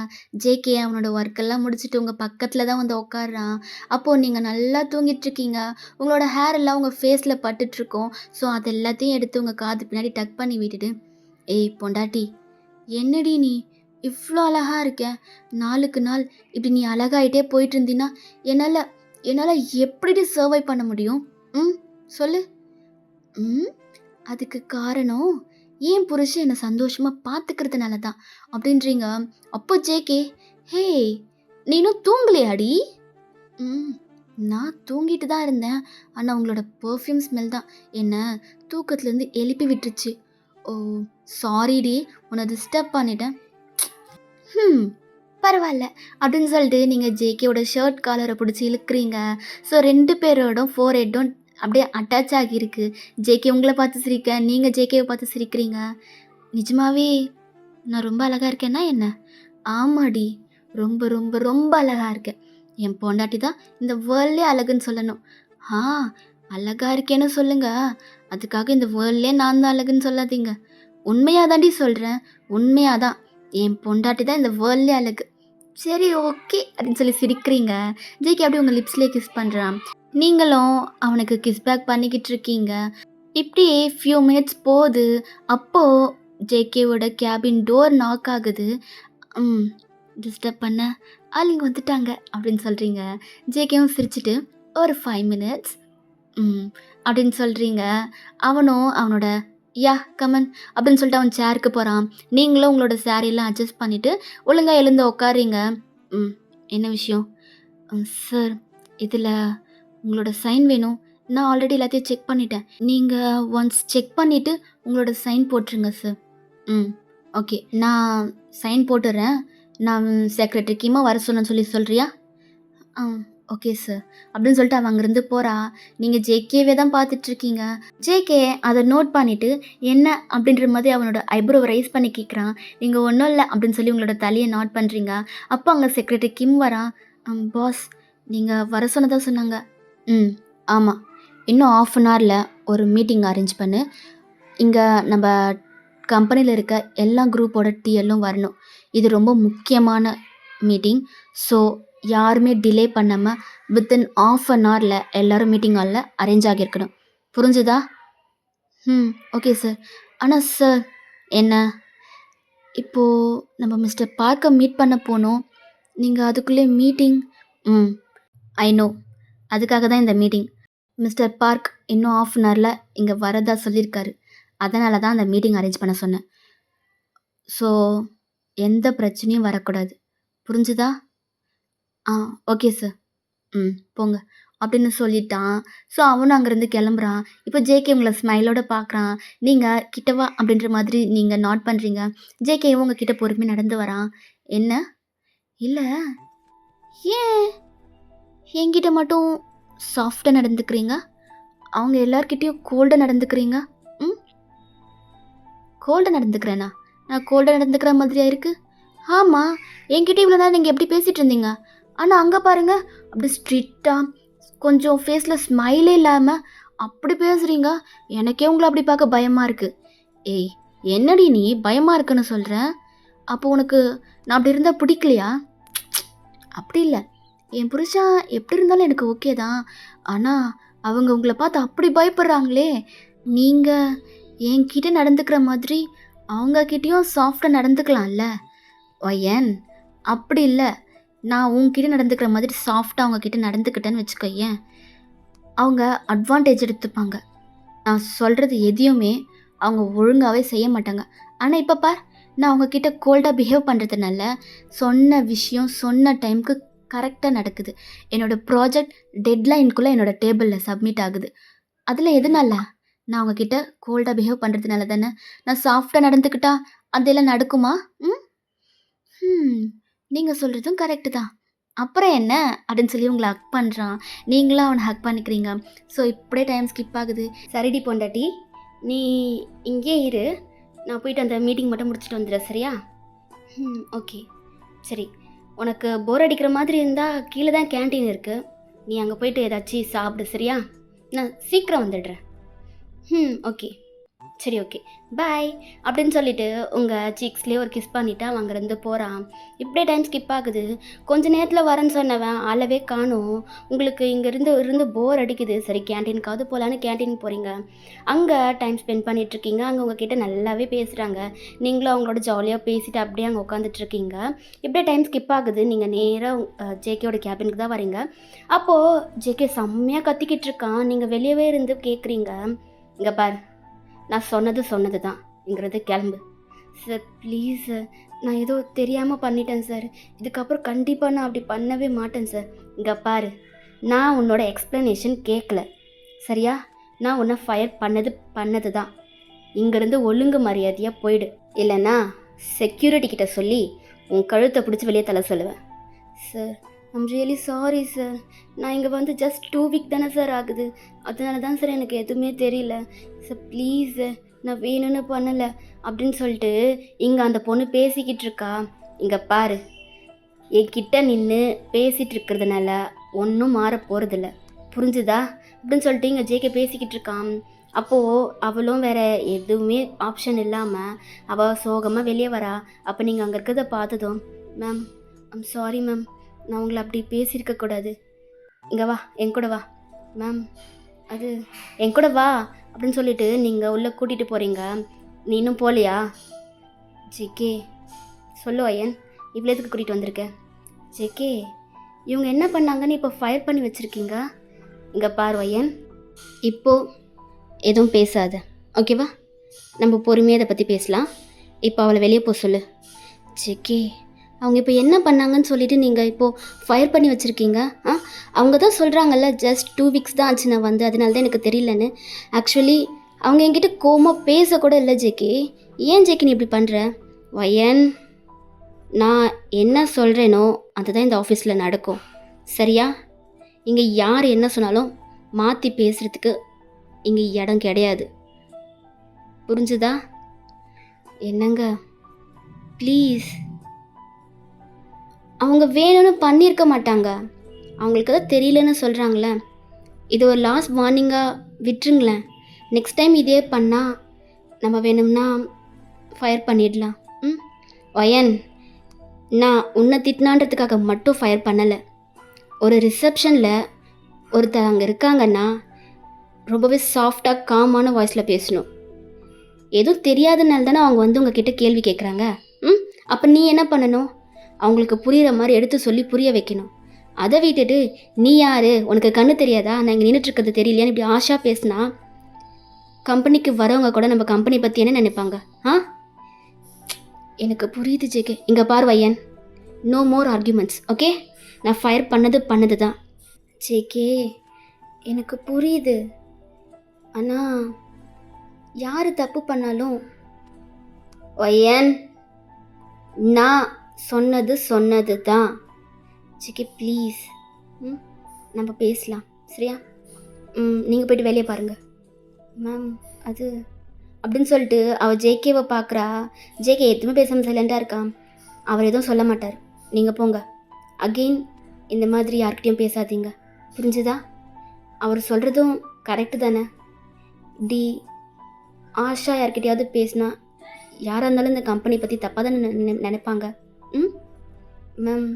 ஜேகே அவனோட ஒர்க் எல்லாம் முடிச்சுட்டு உங்க பக்கத்துல தான் வந்து உட்கார்றான். அப்போ நீங்க நல்லா தூங்கிட்டு இருக்கீங்க. உங்களோட ஹேர் எல்லாம் உங்க ஃபேஸ்ல பட்டுட்டு இருக்கும். ஸோ அது எல்லாத்தையும் எடுத்து உங்க காது பின்னாடி டக் பண்ணி விட்டுட்டு, "ஏய் பொண்டாட்டி, என்னடி நீ இவ்ளோ அழகா இருக்க! நாளுக்கு நாள் இப்படி நீ அழகாயிட்டே போயிட்டு இருந்தீன்னா, என்னால என்னால எப்படிடி சர்வை பண்ண முடியும்? ம் சொல்லு." ம். அதுக்கு காரணம், என் புருஷன் என்ன சந்தோஷமா பார்த்துக்கிறதுனால தான் அப்படின்றீங்க. அப்போ ஜேகே, "ஹேய்! நீ இன்னும் தூங்கலையாடி?" ம். நான் தூங்கிட்டு தான் இருந்தேன். ஆனா உங்களோட பெர்ஃப்யூம் ஸ்மெல் தான் என்ன தூக்கத்துலேருந்து எழுப்பி விட்டுருச்சு. ஓ! சாரிடி, உன்ன டிஸ்டர்ப் பண்ணிட்டேன். ம். பரவால்ல. அப்படின்னு சொல்லிட்டு நீங்க ஜேகேவோட ஷர்ட் காலர புடிச்சு இழுக்குறீங்க. ஸோ 2 பேரோட ஃபோர் ஹெட்டும் அப்படியே அட்டாச் ஆகியிருக்கு. ஜேகே உங்கள பார்த்து சிரிக்க, நீங்க ஜேகேவ பார்த்து சிரிக்கிறீங்க. நிஜமாவே நான் ரொம்ப அழகா இருக்கேனா என்ன? ஆமாடி. ரொம்ப ரொம்ப ரொம்ப அழகா இருக்க. என் பொண்டாட்டி தான் இந்த வேர்ல்ட்லயே அழகுன்னு சொல்லணும். ஆ அழகா இருக்கேன்னு சொல்லுங்க. அதுக்காக இந்த வேர்ல்ட்லயே நான் தான் அழகுன்னு சொல்லாதீங்க. உண்மையா தாண்டி சொல்றேன். உண்மையா தான். என் பொண்டாட்டி தான் இந்த வேர்ல்ட்லயே அழகு. சரி ஓகே அப்படின்னு சொல்லி சிரிக்கிறீங்க. ஜேகே அப்படியே உங்க லிப்ஸ்லயே கிஸ் பண்றான். நீங்களும் அவனுக்கு கிஸ் பேக் பண்ணிக்கிட்டு இருக்கீங்க. இப்படியே ஃபியூ மினிட்ஸ் போகுது. அப்போ ஜேகேவோட கேபின் டோர் நாக் ஆகுது. ம். டிஸ்டர்ப் பண்ண ஆள் இங்க வந்துட்டாங்க அப்படின்னு சொல்றீங்க. ஜேகேவும் சிரிச்சுட்டு ஒரு 5 மினிட்ஸ் ம். அப்படின்னு சொல்றீங்க. அவனும் அவனோட யா கமன் அப்படின்னு சொல்லிட்டு அவன் சேருக்கு போறான். நீங்களும் உங்களோட சாரியெல்லாம் அட்ஜஸ்ட் பண்ணிட்டு ஒழுங்கா எழுந்து உட்கார்றீங்க. ம். என்ன விஷயம்? சார், இதில உங்களோட சைன் வேணும். நான் ஆல்ரெடி எல்லாத்தையும் செக் பண்ணிட்டேன். நீங்க ஒன்ஸ் செக் பண்ணிட்டு உங்களோட சைன் போட்டுருங்க சார். ம். ஓகே. நான் சைன் போட்டுர்றேன். நான் செக்ரட்டரி கிம்ம வர சொன்னேன்னு சொல்லி சொல்றியா? ஆ ஓகே சார். அப்படின்னு சொல்லிட்டு அவ அங்கேருந்து போறா. நீங்க ஜேகேவே தான் பார்த்துட்ருக்கீங்க. ஜேகே அத நோட் பண்ணிட்டு, என்ன அப்படின்ற மாதிரி அவனோட ஐப்ரோவ ரைஸ் பண்ணி கேட்குறான். நீங்க ஒண்ணும் இல்ல அப்படின்னு சொல்லி உங்களோட தலைய நாட் பண்றீங்க. அப்போ அங்க செக்ரட்டரி கிம் வரான். பாஸ், நீங்க வர சொன்னதா சொன்னாங்க." ம். ஆமா. இன்னும் 1/2 அன் ஹவர்ல ஒரு மீட்டிங் அரேஞ்ச் பண்ணு. இங்க நம்ப கம்பெனில இருக்க எல்லா குரூப்போட டிஎல்லும் வரணும். இது ரொம்ப முக்கியமான மீட்டிங். ஸோ யாருமே டிலே பண்ணாம வித்தின் 1/2 அன் ஹவர்ல எல்லாரும் மீட்டிங் ஹால்ல அரேஞ்ச் ஆகியிருக்கணும். புரிஞ்சுதா? ம். Okay sir. ஆனா சார் என்ன? இப்போது நம்ம மிஸ்டர் பார்க்க மீட் பண்ண போனோம். நீங்கள் அதுக்குள்ளே மீட்டிங். ம். I know. அதுக்காக தான் இந்த மீட்டிங். மிஸ்டர் பார்க் இன்னும் ½ அன் ஹவர்ல இங்கே வரதா சொல்லியிருக்காரு. அதனால தான் அந்த மீட்டிங் அரேஞ்ச் பண்ண சொன்னேன். ஸோ எந்த பிரச்சனையும் வரக்கூடாது. புரிஞ்சுதா? ஆ ஓகே சார். ம் போங்க அப்படின்னு சொல்லிட்டான். ஸோ அவனும் அங்கேருந்து கிளம்புறான். இப்போ ஜேகே உங்களை ஸ்மைலோட பார்க்குறான். நீங்கள் கிட்ட வா அப்படின்ற மாதிரி நீங்கள் நாட் பண்ணுறீங்க. ஜேகேவும் உங்கள் கிட்ட பொறுமையாக நடந்து வரான். என்ன? இல்லை, ஏன் என்கிட்ட மட்டும் சாஃப்டாக நடந்துக்கிறீங்க? அவங்க எல்லார்கிட்டயும் கோல்டாக நடந்துக்கிறீங்க. ம் கோல்டாக நடந்துக்கிறேனா? நான் கோல்டாக நடந்துக்கிற மாதிரியா இருக்கு? ஆமாம், என்கிட்ட இவ்வளோ நேரம் நீங்கள் எப்படி பேசிகிட்டு இருந்தீங்க? ஆனால் அங்கே பாருங்க, அப்படி ஸ்ட்ரிக்டாக கொஞ்சம் ஃபேஸில் ஸ்மைலே இல்லாமல் அப்படி பேசுகிறீங்க. எனக்கே உங்களை அப்படி பார்க்க பயமாக இருக்குது. ஏய், என்னடி நீ பயமாக இருக்குன்னு சொல்கிறேன்? அப்போ உனக்கு நான் அப்படி இருந்தால் பிடிக்கலையா? அப்படி இல்லை, என் புருஷன் எப்படி இருந்தாலும் எனக்கு ஓகே தான். ஆனால் அவங்க உங்களை பார்த்து அப்படி பயப்படுறாங்களே. நீங்கள் என்கிட்ட நடந்துக்கிற மாதிரி அவங்கக்கிட்டேயும் சாஃப்டாக நடந்துக்கலாம்ல. ஒயன் அப்படி இல்லை, நான் உன்கிட்ட நடந்துக்கிற மாதிரி சாஃப்டாக அவங்கக்கிட்ட நடந்துக்கிட்டேன்னு வச்சுக்கோயேன், அவங்க அட்வான்டேஜ் எடுத்துப்பாங்க. நான் சொல்கிறது எதையுமே அவங்க ஒழுங்காகவே செய்ய மாட்டாங்க. ஆனால் இப்போ பார், நான் அவங்கக்கிட்ட கோல்டாக பிஹேவ் பண்ணுறதுனால சொன்ன விஷயம் சொன்ன டைமுக்கு கரெக்டாக நடக்குது. என்னோடய ப்ராஜெக்ட் டெட்லைனுக்குள்ளே என்னோடய டேபிளில் சப்மிட் ஆகுது. அதில் எதுனால? நான் அவங்கக்கிட்ட கோல்டாக பிஹேவ் பண்ணுறதுனால தானே. நான் சாஃப்டாக நடந்துக்கிட்டா அதெல்லாம் நடக்குமா? ம் ம் நீங்கள் சொல்கிறதும் கரெக்டு தான். அப்புறம் என்ன அப்படின்னு சொல்லி உங்களை ஹக் பண்ணுறான். நீங்களும் அவனை ஹக் பண்ணிக்கிறீங்க. ஸோ இப்படியே டைம் ஸ்கிப் ஆகுது. சரிடி பொண்டாட்டி, நீ இங்கே இரு, நான் போயிட்டு அந்த மீட்டிங் மட்டும் முடிச்சுட்டு வந்துடுறேன், சரியா? ஓகே. சரி, உனக்கு போர் அடிக்கிற மாதிரி இருந்தால் கீழே தான் கேன்டீன் இருக்குது. நீ அங்கே போயிட்டு ஏதாச்சும் சாப்பிடு, சரியா? நான் சீக்கிரம் வந்துடுறேன். ஓகே. சரி, ஓகே, பாய் அப்படின்னு சொல்லிட்டு உங்கள் சீக்ஸ்லேயே ஒரு கிஸ் பண்ணிவிட்டு அவன் அங்கேருந்து போகிறான். இப்படியே டைம் ஸ்கிப் ஆகுது. கொஞ்சம் நேரத்தில் வரேன்னு சொன்னவன் அளவே காணும். உங்களுக்கு இருந்து போர் அடிக்குது. சரி, கேன்டீனுக்காவது போகலான்னு கேன்டீன் போகிறீங்க. அங்கே டைம் ஸ்பெண்ட் பண்ணிகிட்ருக்கீங்க. அங்கே உங்ககிட்ட நல்லாவே பேசுகிறாங்க. நீங்களும் அவங்களோட ஜாலியாக பேசிவிட்டு அப்படியே அங்கே உட்காந்துட்ருக்கீங்க. இப்படியே டைம் ஸ்கிப் ஆகுது. நீங்கள் நேராக ஜேகேயோட கேபினுக்கு தான் வரீங்க. அப்போது ஜேகே செம்மையாக கத்திக்கிட்டு இருக்கான். நீங்கள் வெளியவே இருந்து கேட்குறீங்க, இங்கே பார், நான் சொன்னது தான், இங்கிறது கிளம்பு. சார் ப்ளீஸ் சார், நான் ஏதோ தெரியாமல் பண்ணிட்டேன் சார். இதுக்கப்புறம் கண்டிப்பாக நான் அப்படி பண்ணவே மாட்டேன் சார். இங்கே பாரு, நான் உன்னோட எக்ஸ்ப்ளனேஷன் கேட்கல, சரியா? நான் உன்னை ஃபயர் பண்ணது தான். இங்கேருந்து ஒழுங்கு மரியாதையாக போயிடு, இல்லைன்னா செக்யூரிட்டி கிட்ட சொல்லி உன் கழுத்தை பிடிச்சி வெளியே தலை சொல்லுவேன். Sir I'm really sorry sir. நான் இங்கே வந்து ஜஸ்ட் 2 வீக் தானே சார் ஆகுது. அதனால தான் சார் எனக்கு எதுவுமே தெரியல சார். ப்ளீஸ் சார், நான் வேணும்னு பண்ணலை அப்படின்னு சொல்லிட்டு இங்கே அந்த பொண்ணு பேசிக்கிட்டு இருக்கா. இங்கே பாரு, என்கிட்ட நின்று பேசிகிட்டு இருக்கிறதுனால ஒன்றும் மாற போகிறதில்ல, புரிஞ்சுதா? அப்படின்னு சொல்லிட்டு இங்கே ஜேகே பேசிக்கிட்டு இருக்கான். அப்போது அவளும் வேறு எதுவுமே ஆப்ஷன் இல்லாமல் அவள் சோகமாக வெளியே வரா. அப்போ நீங்கள் அங்கே இருக்கிறத பார்த்ததும், மேம் ஐம் சாரி மேம், நான் உங்களை அப்படி பேசியிருக்கக்கூடாது. இங்கே வா, என் கூட வா மேம், அது என் கூட வா அப்படின்னு சொல்லிட்டு நீங்கள் உள்ளே கூட்டிகிட்டு போகிறீங்க. நீ இன்னும் போகலையா? ஜேகே சொல்லு ஐயன், இவ்வளோ எதுக்கு கூட்டிகிட்டு வந்திருக்கேன்? ஜேகே, இவங்க என்ன பண்ணாங்கன்னு இப்போ ஃபயர் பண்ணி வச்சுருக்கீங்க. இங்கே பாரு ஐயன், இப்போது எதுவும் பேசாத, ஓகேவா? நம்ம பொறுமையாக அதை பற்றி பேசலாம். இப்போ அவளை வெளியே போக சொல்லு. ஜேகே, அவங்க இப்போ என்ன பண்ணாங்கன்னு சொல்லிவிட்டு நீங்கள் இப்போது ஃபயர் பண்ணி வச்சுருக்கீங்க. அவங்க தான் சொல்கிறாங்கல்ல, ஜஸ்ட் 2 வீக்ஸ் தான் ஆச்சு நான் வந்து, அதனால தான் எனக்கு தெரியலன்னு. ஆக்சுவலி அவங்க என்கிட்ட கோவமாக பேசக்கூட இல்லை ஜேகே. ஏன் ஜேகே நீ இப்படி பண்ணுற? வயன், நான் என்ன சொல்கிறேனோ அதுதான் இந்த ஆஃபீஸில் நடக்கும், சரியா? இங்கே யார் என்ன சொன்னாலும் மாற்றி பேசுகிறதுக்கு இங்கே இடம் கிடையாது, புரிஞ்சுதா? என்னங்க ப்ளீஸ், அவங்க வேணும்னு பண்ணியிருக்க மாட்டாங்க, அவங்களுக்கு தான் தெரியலன்னு சொல்கிறாங்களே. இது ஒரு லாஸ்ட் வார்னிங்காக விட்டுருங்களேன். நெக்ஸ்ட் டைம் இதே பண்ணால் நம்ம வேணும்னா ஃபயர் பண்ணிடலாம். வயன், நான் உன்னை திட்டினான்றதுக்காக மட்டும் ஃபயர் பண்ணலை. ஒரு ரிசப்ஷனில் ஒருத்தர் அங்கே இருக்காங்கன்னா ரொம்பவே சாஃப்டாக காமான வாய்ஸில் பேசணும். எதுவும் தெரியாதனால தானே அவங்க வந்து உங்ககிட்ட கேள்வி கேட்குறாங்க. அப்போ நீ என்ன பண்ணணும்? அவங்களுக்கு புரிகிற மாதிரி எடுத்து சொல்லி புரிய வைக்கணும். அதை விட்டுட்டு நீ யார், உனக்கு கண்ணு தெரியாதா, நான் இங்கே நின்றுட்டுருக்கிறது தெரியலையான்னு இப்படி ஆஷா பேசினா கம்பெனிக்கு வரவங்க கூட நம்ம கம்பெனி பற்றி என்ன நினைப்பாங்க? ஆ, எனக்கு புரியுது ஜேகே. இங்கே பார் வையன், நோ மோர் ஆர்கியூமெண்ட்ஸ், ஓகே? நான் ஃபயர் பண்ணது தான். ஜேகே, எனக்கு புரியுது. ஆனால் யார் தப்பு பண்ணாலும் வையன், நான் சொன்னது தான். ஜேகே ப்ளீஸ், நம்ம பேசலாம், சரியா? நீங்கள் போய்ட்டு வேலையை பாருங்கள். மேம் அது அப்படின்னு சொல்லிட்டு அவள் ஜேகேவை பார்க்குறா. ஜேகே எதுவுமே பேசாமல் சைலண்டாக இருக்கான். அவர் எதுவும் சொல்ல மாட்டார். நீங்கள் போங்க. அகெயின் இந்த மாதிரி யார்கிட்டையும் பேசாதீங்க, புரிஞ்சுதா? அவர் சொல்கிறதும் கரெக்டு தானே. டி ஆஷா யார்கிட்டையாவது பேசினா யாராக இருந்தாலும் இந்த கம்பெனி பற்றி தப்பாக தானே நினைப்பாங்க. மேம்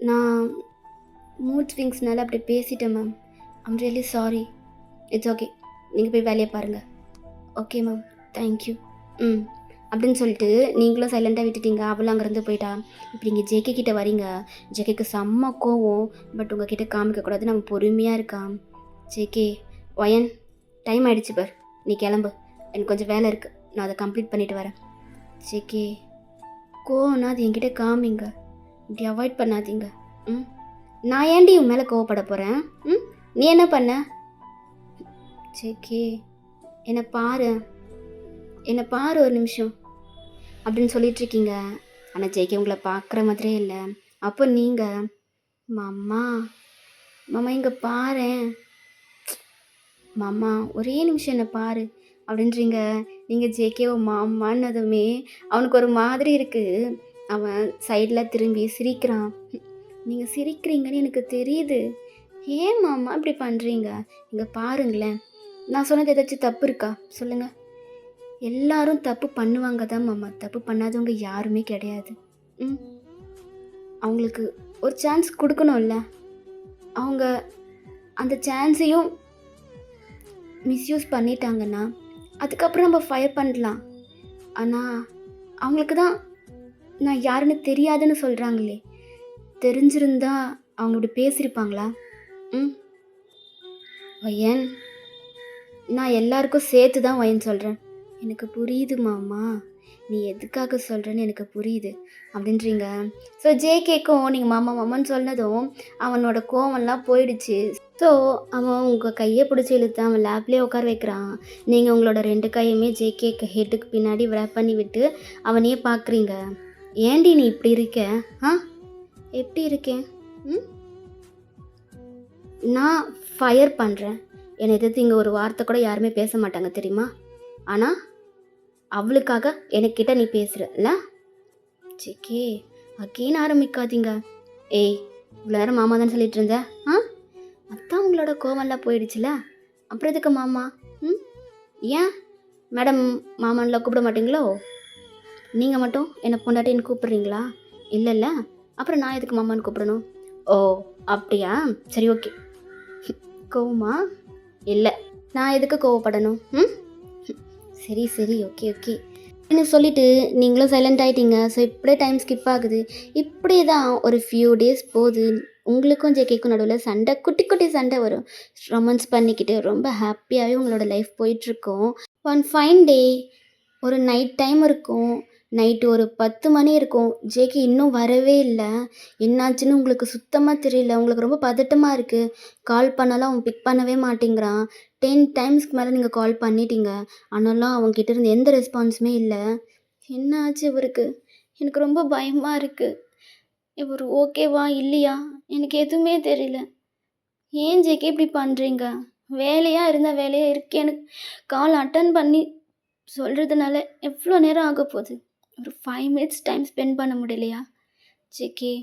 நான் மூட் ஸ்விங்ஸ்னால அப்படி பேசிட்டேன் ma'am. I'm really sorry. It's okay, நீங்கள் போய் வேலையை பாருங்கள். Okay ma'am, thank you. அப்படின்னு சொல்லிட்டு நீங்களும் சைலண்ட்டாக விட்டுட்டீங்க. அவளும் அங்கேருந்து போயிட்டா. இப்போ நீங்கள் ஜேகே கிட்டே வரீங்க. ஜேகேக்கு செம்ம கோவம். பட் உங்கள் கிட்டே காமிக்கக்கூடாது, நம்ம பொறுமையாக இருக்கான். ஜேகே, வயன் டைம் ஆகிடுச்சு பார், நீ கிளம்பு, எனக்கு கொஞ்சம் வேலை இருக்குது, நான் அதை கம்ப்ளீட் பண்ணிவிட்டு வரேன். ஜேகே, கோவம்னா அது என்கிட்ட காமிங்க, இப்படி அவாய்ட் பண்ணாதீங்க. நான் ஏன்டி உன் மேலே கோவப்பட போகிறேன்? நீ என்ன பண்ண? ஜேகே, என்னை பாரு ஒரு நிமிஷம் அப்படின்னு சொல்லிகிட்ருக்கீங்க. ஆனால் ஜேகே உங்களை பார்க்குற மாதிரியே இல்லை. அப்போ நீங்கள் மாமா இங்கே பாரேன், மாமா ஒரே நிமிஷம் என்னை பாரு அப்படின்றீங்க. நீங்கள் ஜேகேவை மாமான்னதுமே அவனுக்கு ஒரு மாதிரி இருக்குது. அவன் சைடில் திரும்பி சிரிக்கிறான். நீங்கள் சிரிக்கிறீங்கன்னு எனக்கு தெரியுது. ஏன் மாமா இப்படி பண்ணுறீங்க? இங்கே பாருங்களேன், நான் சொன்னது ஏதாச்சும் தப்பு இருக்கா சொல்லுங்கள்? எல்லாரும் தப்பு பண்ணுவாங்க தான் மாமா, தப்பு பண்ணாதவங்க யாருமே கிடையாது. அவங்களுக்கு ஒரு சான்ஸ் கொடுக்கணும்ல. அவங்க அந்த சான்ஸையும் மிஸ்யூஸ் பண்ணிட்டாங்கன்னா அதுக்கப்புறம் நம்ம ஃபயர் பண்ணலாம். ஆனால் அவங்களுக்கு தான் நான் யாருன்னு தெரியாதுன்னு சொல்கிறாங்களே, தெரிஞ்சிருந்தா அவங்க இப்படி பேசியிருப்பாங்களா? வையன், நான் எல்லாருக்கும் சேர்த்து தான் வையன் சொல்கிறேன். எனக்கு புரியுது மாமா, நீ எதுக்காக சொல்கிறேன்னு எனக்கு புரியுது அப்படின்றீங்க. ஸோ ஜேகேக்கும் நீங்கள் மாமான்னு சொன்னதும் அவனோட கோவம்லாம் போயிடுச்சு. ஸோ அவன் உங்கள் கையை பிடிச்சி இழுத்து அவன் லேப்லேயே உட்கார வைக்கிறான். நீங்கள் உங்களோட 2 கையுமே ஜேகே ஹெட்டுக்கு பின்னாடி ரேப் பண்ணி விட்டு அவனையே பார்க்குறீங்க. ஏண்டி நீ இப்படி இருக்க? எப்படி இருக்கேன்? நான் ஃபயர் பண்ணுறேன், என்னை எதிர்த்து இங்கே ஒரு வார்த்தை கூட யாருமே பேச மாட்டாங்க தெரியுமா? ஆனால் அவளுக்காக எனக்கிட்ட நீ பேசுகிறல்ல? JK, again ஆரம்பிக்காதீங்க. ஏய், இவ்வளோ நேரம் மாமா தான் சொல்லிட்டு இருந்த. அதான் உங்களோட கோவம்லாம் போயிடுச்சுல, அப்புறம் எதுக்கு மாமா? ஏன் மேடம் மாமான்லாம் கூப்பிட மாட்டீங்களோ? நீங்கள் மட்டும் என்னை பொண்டாட்டின்னு கூப்பிட்றீங்களா? இல்லைல்ல, அப்புறம் நான் எதுக்கு மாமான்னு கூப்பிடணும்? ஓ அப்படியா, சரி ஓகே. கோவமா? இல்லை, நான் எதுக்கு கோவப்படணும்? சரி ஓகே என்ன சொல்லிவிட்டு நீங்களும் சைலண்ட் ஆகிட்டீங்க. ஸோ இப்படியே டைம் ஸ்கிப் ஆகுது. இப்படி தான் ஒரு ஃபியூ டேஸ் போகுது. உங்களுக்கும் ஜேகேக்கும் நடுவில் சண்டை, குட்டி சண்டை வரும். ரொமான்ஸ் பண்ணிக்கிட்டு ரொம்ப ஹாப்பியாகவே உங்களோட லைஃப் போயிட்டுருக்கோம். ஒன் ஃபைன் டே ஒரு நைட் டைம் இருக்கும். நைட்டு ஒரு 10 மணி இருக்கும். ஜேகே இன்னும் வரவே இல்லை. என்னாச்சுன்னு உங்களுக்கு சுத்தமாக தெரியல. உங்களுக்கு ரொம்ப பதட்டமாக இருக்குது. கால் பண்ணாலும் அவன் பிக் பண்ணவே மாட்டேங்கிறான். 10 டைம்ஸ்க்கு மேலே நீங்கள் கால் பண்ணிட்டீங்க. ஆனாலும் அவங்ககிட்ட இருந்து எந்த ரெஸ்பான்ஸுமே இல்லை. என்ன ஆச்சு இவருக்கு? எனக்கு ரொம்ப பயமாக இருக்குது. இவர் ஓகேவா இல்லையா எனக்கு எதுவுமே தெரியல. ஏன் ஜேகே இப்படி பண்ணுறீங்க? வேலையாக இருந்தால் வேலையாக இருக்கேன்னு கால் அட்டன் பண்ணி சொல்கிறதுனால எவ்வளோ நேரம் ஆக போகுது? ஒரு 5 மினிட்ஸ் டைம் ஸ்பெண்ட் பண்ண முடியலையா? JK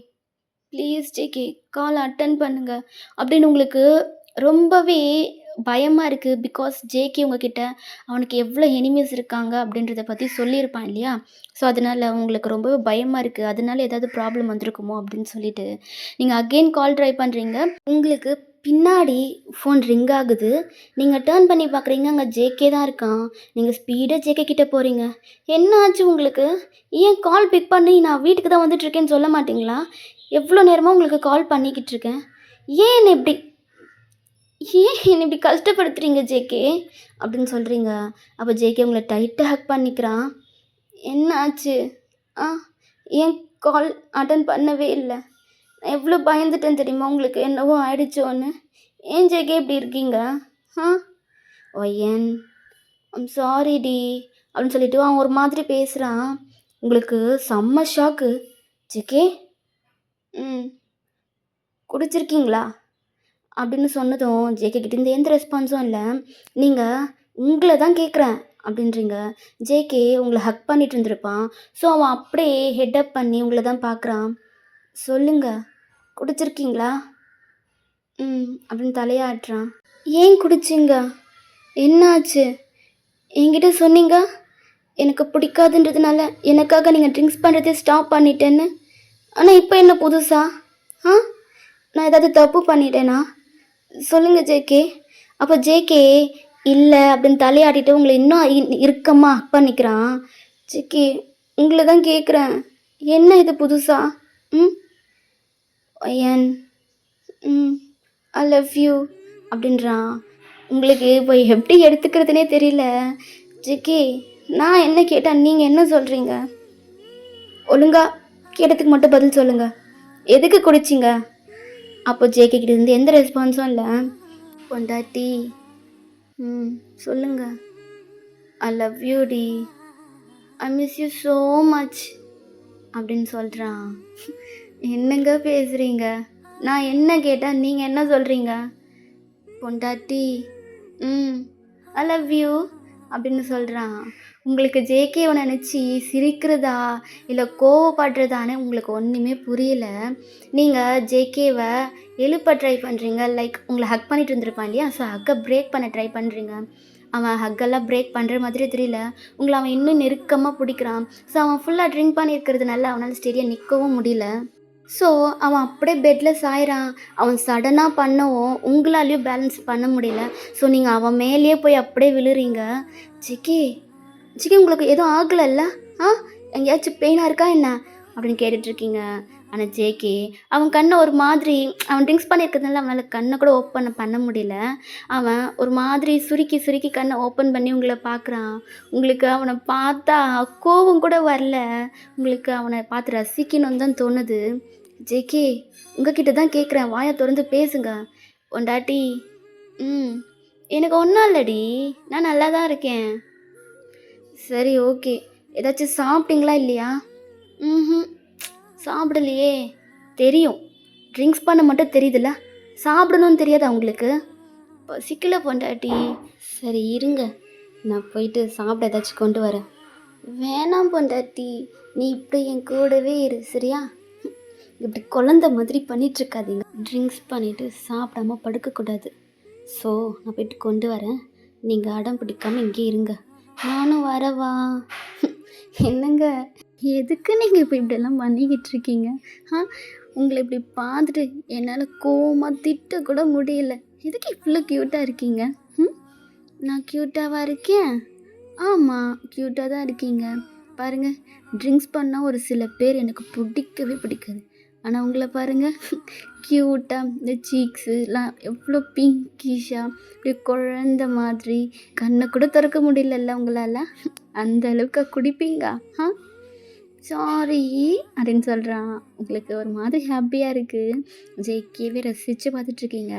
please JK call attend பண்ணுங்க அப்படின்னு உங்களுக்கு ரொம்பவே பயமாக இருக்குது. பிகாஸ் ஜேகே உங்ககிட்ட அவனுக்கு எவ்வளோ எனிமீஸ் இருக்காங்க அப்படின்றத பற்றி சொல்லியிருப்பான் இல்லையா? ஸோ அதனால் உங்களுக்கு ரொம்பவே பயமாக இருக்குது. அதனால ஏதாவது ப்ராப்ளம் வந்திருக்குமோ அப்படின்னு சொல்லிட்டு நீங்கள் அகெயின் கால் ட்ரை பண்ணுறீங்க. உங்களுக்கு பின்னாடி ஃபோன் ரிங் ஆகுது. நீங்க டர்ன் பண்ணி பார்க்குறீங்க, அங்க ஜேகே தான் இருக்கான். நீங்க ஸ்பீடா ஜேகே கிட்ட போறீங்க. "என்ன ஆச்சு உங்களுக்கு? ஏன் கால் பிக் பண்ணி நான் வீட்டுக்கு தான் வந்துட்டுருக்கேன்னு சொல்ல மாட்டீங்களா? எவ்வளோ நேரமா உங்களுக்கு கால் பண்ணிக்கிட்டு இருக்கேன். ஏன் என்ன இப்படி கஷ்டப்படுத்துறீங்க ஜேகே?" அப்படின்னு சொல்றீங்க. அப்ப ஜேகே உங்கள டைட்டா ஹக் பண்ணிக்கிறான். "என்ன ஆச்சு? ஆ ஏன் கால் அட்டெண்ட் பண்ணவே இல்ல? நான் எவ்வளோ பயந்துட்டேன் தெரியுமா உங்களுக்கு என்னவோ ஆயிடுச்சோன்னு. ஏன் ஜேகே இப்படி இருக்கீங்க? ஆ ஒயன் சாரி டி அப்படின்னு சொல்லிட்டு அவன் ஒரு மாதிரி பேசுகிறான். உங்களுக்கு செம்ம ஷாக்கு. ஜேகே ம் குடிச்சிருக்கீங்களா அப்படின்னு சொன்னதும் ஜேகே கிட்டேருந்து எந்த ரெஸ்பான்ஸும் இல்லை. நீங்கள் உங்களை தான் கேட்குறேன் அப்படின்றீங்க. ஜேகே உங்களை ஹக் பண்ணிட்டு இருந்திருப்பான். ஸோ அவன் அப்படியே ஹெட்டப் பண்ணி உங்களை தான் பார்க்குறான். சொல்லுங்க குடிச்சிருக்கீங்களா அப்படின்னு தலையாட்டுறான். ஏன் குடிச்சிங்க? என்னாச்சு? என்கிட்ட சொன்னீங்க எனக்கு பிடிக்காதுன்றதுனால எனக்காக நீங்கள் ட்ரிங்க்ஸ் பண்ணுறதே ஸ்டாப் பண்ணிட்டேன்னு. ஆனால் இப்போ என்ன புதுசா? ஆ நான் ஏதாவது தப்பு பண்ணிட்டேனா? சொல்லுங்கள் ஜேகே. அப்போ ஜேகே இல்லை அப்படின்னு தலையாட்டிட்டு உங்களை இன்னும் இறுக்கமாக ஹக் பண்ணிக்கிறான். ஜேகே உங்களை தான் கேட்குறேன். என்ன இது புதுசா? ஒயன் ஐ லவ் யூ அப்படின்றான். உங்களுக்கு இப்போ எப்படி எடுத்துக்கிறதுனே தெரியல. ஜிக்கி நான் என்ன கேட்டேன் நீங்கள் என்ன சொல்கிறீங்க? ஒழுங்கா கேட்டதுக்கு மட்டும் பதில் சொல்லுங்கள். எதுக்கு குடிச்சிங்க? அப்போ ஜேகே கிட்ட இருந்து எந்த ரெஸ்பான்ஸும் இல்லை. பொண்டாட்டி சொல்லுங்க. ஐ லவ் யூ டி, I miss you so much அப்படின்னு சொல்கிறான். என்னங்க பேசுகிறீங்க? நான் என்ன கேட்டேன் நீங்கள் என்ன சொல்கிறீங்க? பொண்டாட்டி ஐ லவ் யூ அப்படின்னு சொல்கிறான். உங்களுக்கு ஜேகேவை நினச்சி சிரிக்கிறதா இல்லை கோவப்படுறதானே உங்களுக்கு ஒன்றுமே புரியல. நீங்கள் ஜேகேவை எழுப்ப ட்ரை பண்ணுறீங்க. லைக் உங்களை ஹக் பண்ணிட்டு இருந்திருப்பான் இல்லையா? ஸோ ஹக்கை பிரேக் பண்ண ட்ரை பண்ணுறீங்க. அவன் ஹக்கெல்லாம் பிரேக் பண்ணுற மாதிரி தெரியல. உங்களை அவன் இன்னும் நெருக்கமாக பிடிக்கிறான். ஸோ அவன் ஃபுல்லாக ட்ரிங்க் பண்ணியிருக்கிறதுனால அவனால் ஸ்டேடியாக நிற்கவும் முடியல. ஸோ அவன் அப்படியே பெட்டில் சாயிறான். அவன் சடனாக பண்ணவும் உங்களாலேயும் பேலன்ஸ் பண்ண முடியல. ஸோ நீங்கள் அவன் மேலேயே போய் அப்படியே விழுறீங்க. ஜிக்கி ஜிக்கி உங்களுக்கு எதுவும் ஆகலைல்ல? எங்கேயாச்சும் பெயினாக இருக்கா என்ன அப்படின்னு கேட்டுட்ருக்கீங்க. ஆனால் ஜேகே அவன் கண்ணை ஒரு மாதிரி அவன் ட்ரிங்க்ஸ் பண்ணியிருக்கிறதுனால அவனால் கண்ணை கூட ஓப்பன் பண்ண முடியல. அவன் ஒரு மாதிரி சுருக்கி சுருக்கி கண்ணை ஓப்பன் பண்ணி உங்களை பார்க்குறான். உங்களுக்கு அவனை பார்த்தா கோபம் கூட வரல. உங்களுக்கு அவனை பார்த்து ரசிக்கணும்னு தான் தோணுது. ஜேகே உங்ககிட்ட தான் கேட்குறேன், வாயை திறந்து பேசுங்க. பொண்டாட்டி எனக்கு ஒன்றும் இல்லடி, நான் நல்லா தான் இருக்கேன். சரி ஓகே, ஏதாச்சும் சாப்பிட்டீங்களா இல்லையா? சாப்பிடலையே. தெரியும், ட்ரிங்க்ஸ் பண்ண மட்டும் தெரியுதுல்ல, சாப்பிடணும்னு தெரியாதா உங்களுக்கு? பசிக்கல பொண்டாட்டி. சரி இருங்க, நான் போயிட்டு சாப்பிட ஏதாச்சும் கொண்டு வரேன். வேணாம் பொண்டாட்டி, நீ இப்படி என் கூடவே இரு சரியா? இப்படி குழந்த மாதிரி பண்ணிகிட்ருக்காதீங்க. ட்ரிங்க்ஸ் பண்ணிவிட்டு சாப்பிடாம படுக்கக்கூடாது. ஸோ நான் போயிட்டு கொண்டு வரேன், நீங்கள் அடம் பிடிக்காமல் இங்கே இருங்க. நானும் வரவா? என்னங்க எதுக்கு நீங்கள் இப்போ இப்படியெல்லாம் பண்ணிக்கிட்டு இருக்கீங்க? உங்களை இப்படி பார்த்துட்டு என்னால் கோவமாக திட்ட கூட முடியல. எதுக்கு இவ்வளோ க்யூட்டாக இருக்கீங்க? நான் க்யூட்டாவாக இருக்கேன்? ஆமாம் க்யூட்டாக தான் இருக்கீங்க. பாருங்கள், ட்ரிங்க்ஸ் பண்ணால் ஒரு சில பேர் எனக்கு பிடிக்கவே பிடிக்காது. ஆனால் உங்களை பாருங்கள், க்யூட்டாக இந்த சீக்ஸுலாம் எவ்வளோ பிங்கிஷாக இப்படி குழந்த மாதிரி, கண்ணை கூட திறக்க முடியலல்ல உங்களால். அந்த அளவுக்கு குடிப்பீங்க? சாரி அப்படின்னு சொல்கிறான். உங்களுக்கு ஒரு மாதிரி ஹாப்பியாக இருக்குது. ஜேகேவே ரசித்து பார்த்துட்ருக்கீங்க.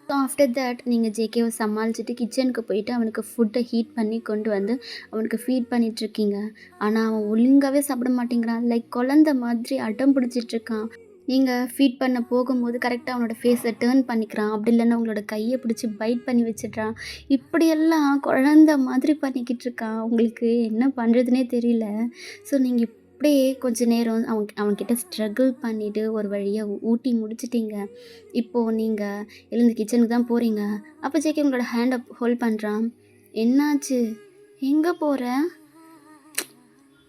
ஸோ ஆஃப்டர் தட் நீங்கள் ஜேகேவை சமாளிச்சுட்டு கிச்சனுக்கு போயிட்டு அவனுக்கு ஃபுட்டை ஹீட் பண்ணி கொண்டு வந்து அவனுக்கு ஃபீட் பண்ணிகிட்ருக்கீங்க. ஆனால் அவன் ஒழுங்காகவே சாப்பிட மாட்டேங்கிறான். லைக் குழந்த மாதிரி அடம் பிடிச்சிட்ருக்கான். நீங்கள் ஃபீட் பண்ண போகும்போது கரெக்டாக அவனோட ஃபேஸை டேர்ன் பண்ணிக்கிறான். அப்படி இல்லைன்னா உங்களோட கையை பிடிச்சி பைட் பண்ணி வச்சிட்றான். இப்படியெல்லாம் குழந்த மாதிரி பண்ணிக்கிட்டு இருக்கான். உங்களுக்கு என்ன பண்ணுறதுனே தெரியல. ஸோ நீங்கள் அப்படியே கொஞ்ச நேரம் அவன்கிட்ட ஸ்ட்ரகிள் பண்ணிவிட்டு ஒரு வழியாக ஊட்டி முடிச்சிட்டிங்க. இப்போது நீங்கள் எழுந்து கிச்சனுக்கு தான் போகிறீங்க. அப்போ ஜேகே உங்களோட ஹேண்டை ஹோல்ட் பண்ணுறான். என்னாச்சு? எங்கே போகிற?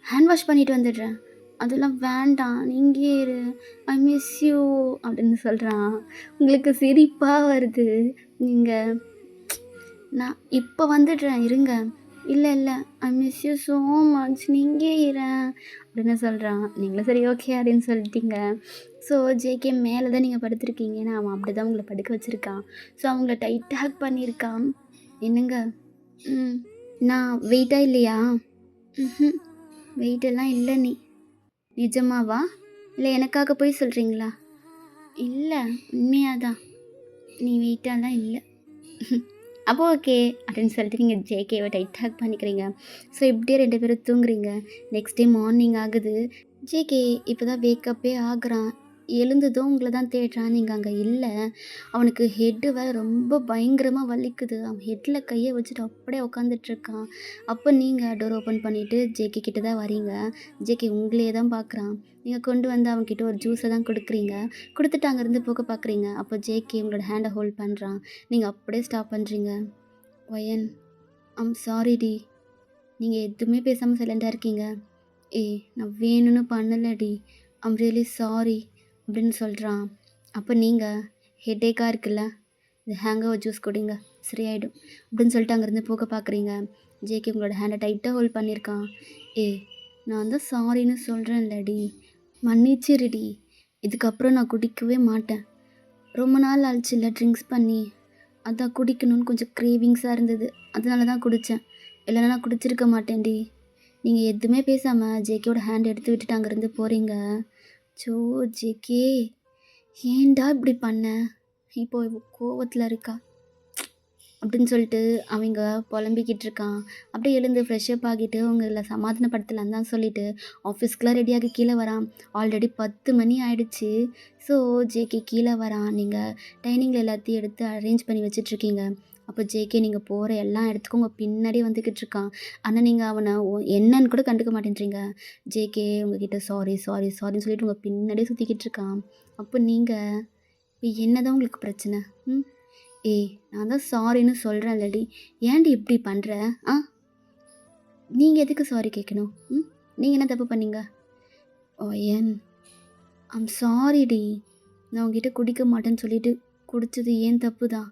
ஹேண்ட் வாஷ் பண்ணிட்டு வந்துடுறேன். அதெல்லாம் வேண்டாம். நீ இங்கேயே இரு. ஐ மிஸ் யூ அப்படின்னு சொல்றான். உங்களுக்கு சிரிப்பா வருது. நீங்க நான் இப்போ வந்துடுறேன் இருங்க. இல்ல. ஐ மிஸ் யூ ஸோ மச். நீ இங்கேயே இரேன் அப்படின்னு சொல்றான். நீங்களும் சரி ஓகே அப்படின்னு சொல்லிட்டீங்க. ஸோ ஜேகே மேலே தான் நீங்கள் படுத்திருக்கீங்க. ஏன்னா அவன் அப்படி தான் உங்கள படுக்க வச்சுருக்கான். ஸோ அவங்கள டைட் ஹேக் பண்ணியிருக்கான். என்னங்க? ம். நான் வெயிட்டா இல்லையா? ம்ஹ்ம். வெயிட்டெல்லாம் இல்ல நீ. நிஜமாவா? இல்ல எனக்காக பொய் சொல்றீங்களா? இல்ல, உண்மையா தான். நீ வெயிட்டாலாம் இல்ல. அப்போ ஓகே அப்படின்னு சொல்லிட்டு நீங்கள் ஜேகேவை டைட் ஹேக் பண்ணிக்கிறீங்க. ஸோ இப்படியே 2 பேரும் தூங்குறீங்க. நெக்ஸ்ட் டே மார்னிங் ஆகுது. ஜேகே இப்போ தான் வேக்கப்பே ஆகுறான். எழுந்ததும் உங்கள தான் தேடுறான். நீங்கள் அங்கே இல்ல. அவனுக்கு ஹெட்டு வேற ரொம்ப பயங்கரமா வலிக்குது. அவன் ஹெட்ல கைய வச்சுட்டு அப்படியே உட்காந்துட்ருக்கான். அப்போ நீங்கள் டோர் ஓப்பன் பண்ணிவிட்டு ஜேகே கிட்ட தான் வரீங்க. ஜேகே உங்களையே தான் பார்க்குறான். நீங்கள் கொண்டு வந்து அவன்கிட்ட ஒரு ஜூஸை தான் கொடுக்குறீங்க. கொடுத்துட்டு அங்கேருந்து போக பார்க்குறீங்க. அப்போ ஜேகே உங்களோட ஹேண்டை ஹோல்ட் பண்ணுறான். நீங்கள் அப்படியே ஸ்டாப் பண்ணுறீங்க. வயன், சாரி டி. நீங்கள் எதுவுமே பேசாமல் சைலண்டாக இருக்கீங்க. ஏய் நான் வேணும்னு பண்ணலடி. ரியலி சாரி அப்படின்னு சொல்கிறான். அப்போ நீங்கள் ஹெட்டேக்காக இருக்குல்ல, இந்த ஹேங்கோவர் ஜூஸ் குடிங்க சரியாயிடும் அப்படின்னு சொல்லிட்டு அங்கேருந்து போக பார்க்குறீங்க. ஜேகே உங்களோட ஹேண்டை டைட்டாக ஹோல்ட் பண்ணியிருக்கான். ஏய் நான் தான் சாரின்னு சொல்கிறேன்லடி, மன்னிச்சிருடி. இதுக்கப்புறம் நான் குடிக்கவே மாட்டேன். ரொம்ப நாள் ஆச்சுல்ல ட்ரிங்க்ஸ் பண்ணி, அதான் குடிக்கணும்னு கொஞ்சம் க்ரேவிங்ஸாக இருந்தது, அதனால தான் குடித்தேன். இல்லைன்னா நான் குடிச்சிருக்க மாட்டேன்டி. நீங்கள் எதுவுமே பேசாமல் ஜேகேவோட ஹேண்ட் எடுத்து விட்டுட்டு அங்கேருந்து போகிறீங்க. சோ ஜேகே ஏன்டா இப்படி பண்ண? இப்போ இவ கோவத்தில் இருக்கா அப்படின்னு சொல்லிட்டு அவங்க புலம்பிக்கிட்டு இருக்கான். அப்படியே எழுந்து ஃப்ரெஷ்அப் ஆகிட்டு உங்களை சமாதானப்படுத்தலான்னு தான் சொல்லிட்டு ஆஃபீஸ்க்குலாம் ரெடியாகி கீழே வரான். ஆல்ரெடி 10 மணி ஆயிடுச்சு. ஸோ ஜேகே கீழே வரான். நீங்கள் டைனிங்கில் எல்லாத்தையும் எடுத்து அரேஞ்ச் பண்ணி வச்சிட்ருக்கீங்க. அப்போ ஜேகே நீங்கள் போகிற எல்லா இடத்துக்கும் உங்கள் பின்னாடியே வந்துக்கிட்டு இருக்கான். ஆனால் நீங்கள் அவனை என்னன்னு கூட கண்டுக்க மாட்டேன்றீங்க. ஜேகே உங்ககிட்ட சாரின்னு சொல்லிட்டு உங்கள் பின்னாடியே சுற்றிக்கிட்டு இருக்கான். அப்போ நீங்கள் இப்போ என்ன தான் உங்களுக்கு பிரச்சனை? ஏய் நான் தான் சாரின்னு சொல்கிறேன்லடி, ஏன்டி இப்படி பண்ணுற? நீங்கள் எதுக்கு சாரி கேட்கணும்? நீங்கள் என்ன தப்பு பண்ணீங்க? ஏன் சாரிடி. நான் உங்ககிட்ட குடிக்க மாட்டேன்னு சொல்லிட்டு குடித்தது ஏன் தப்பு தான்.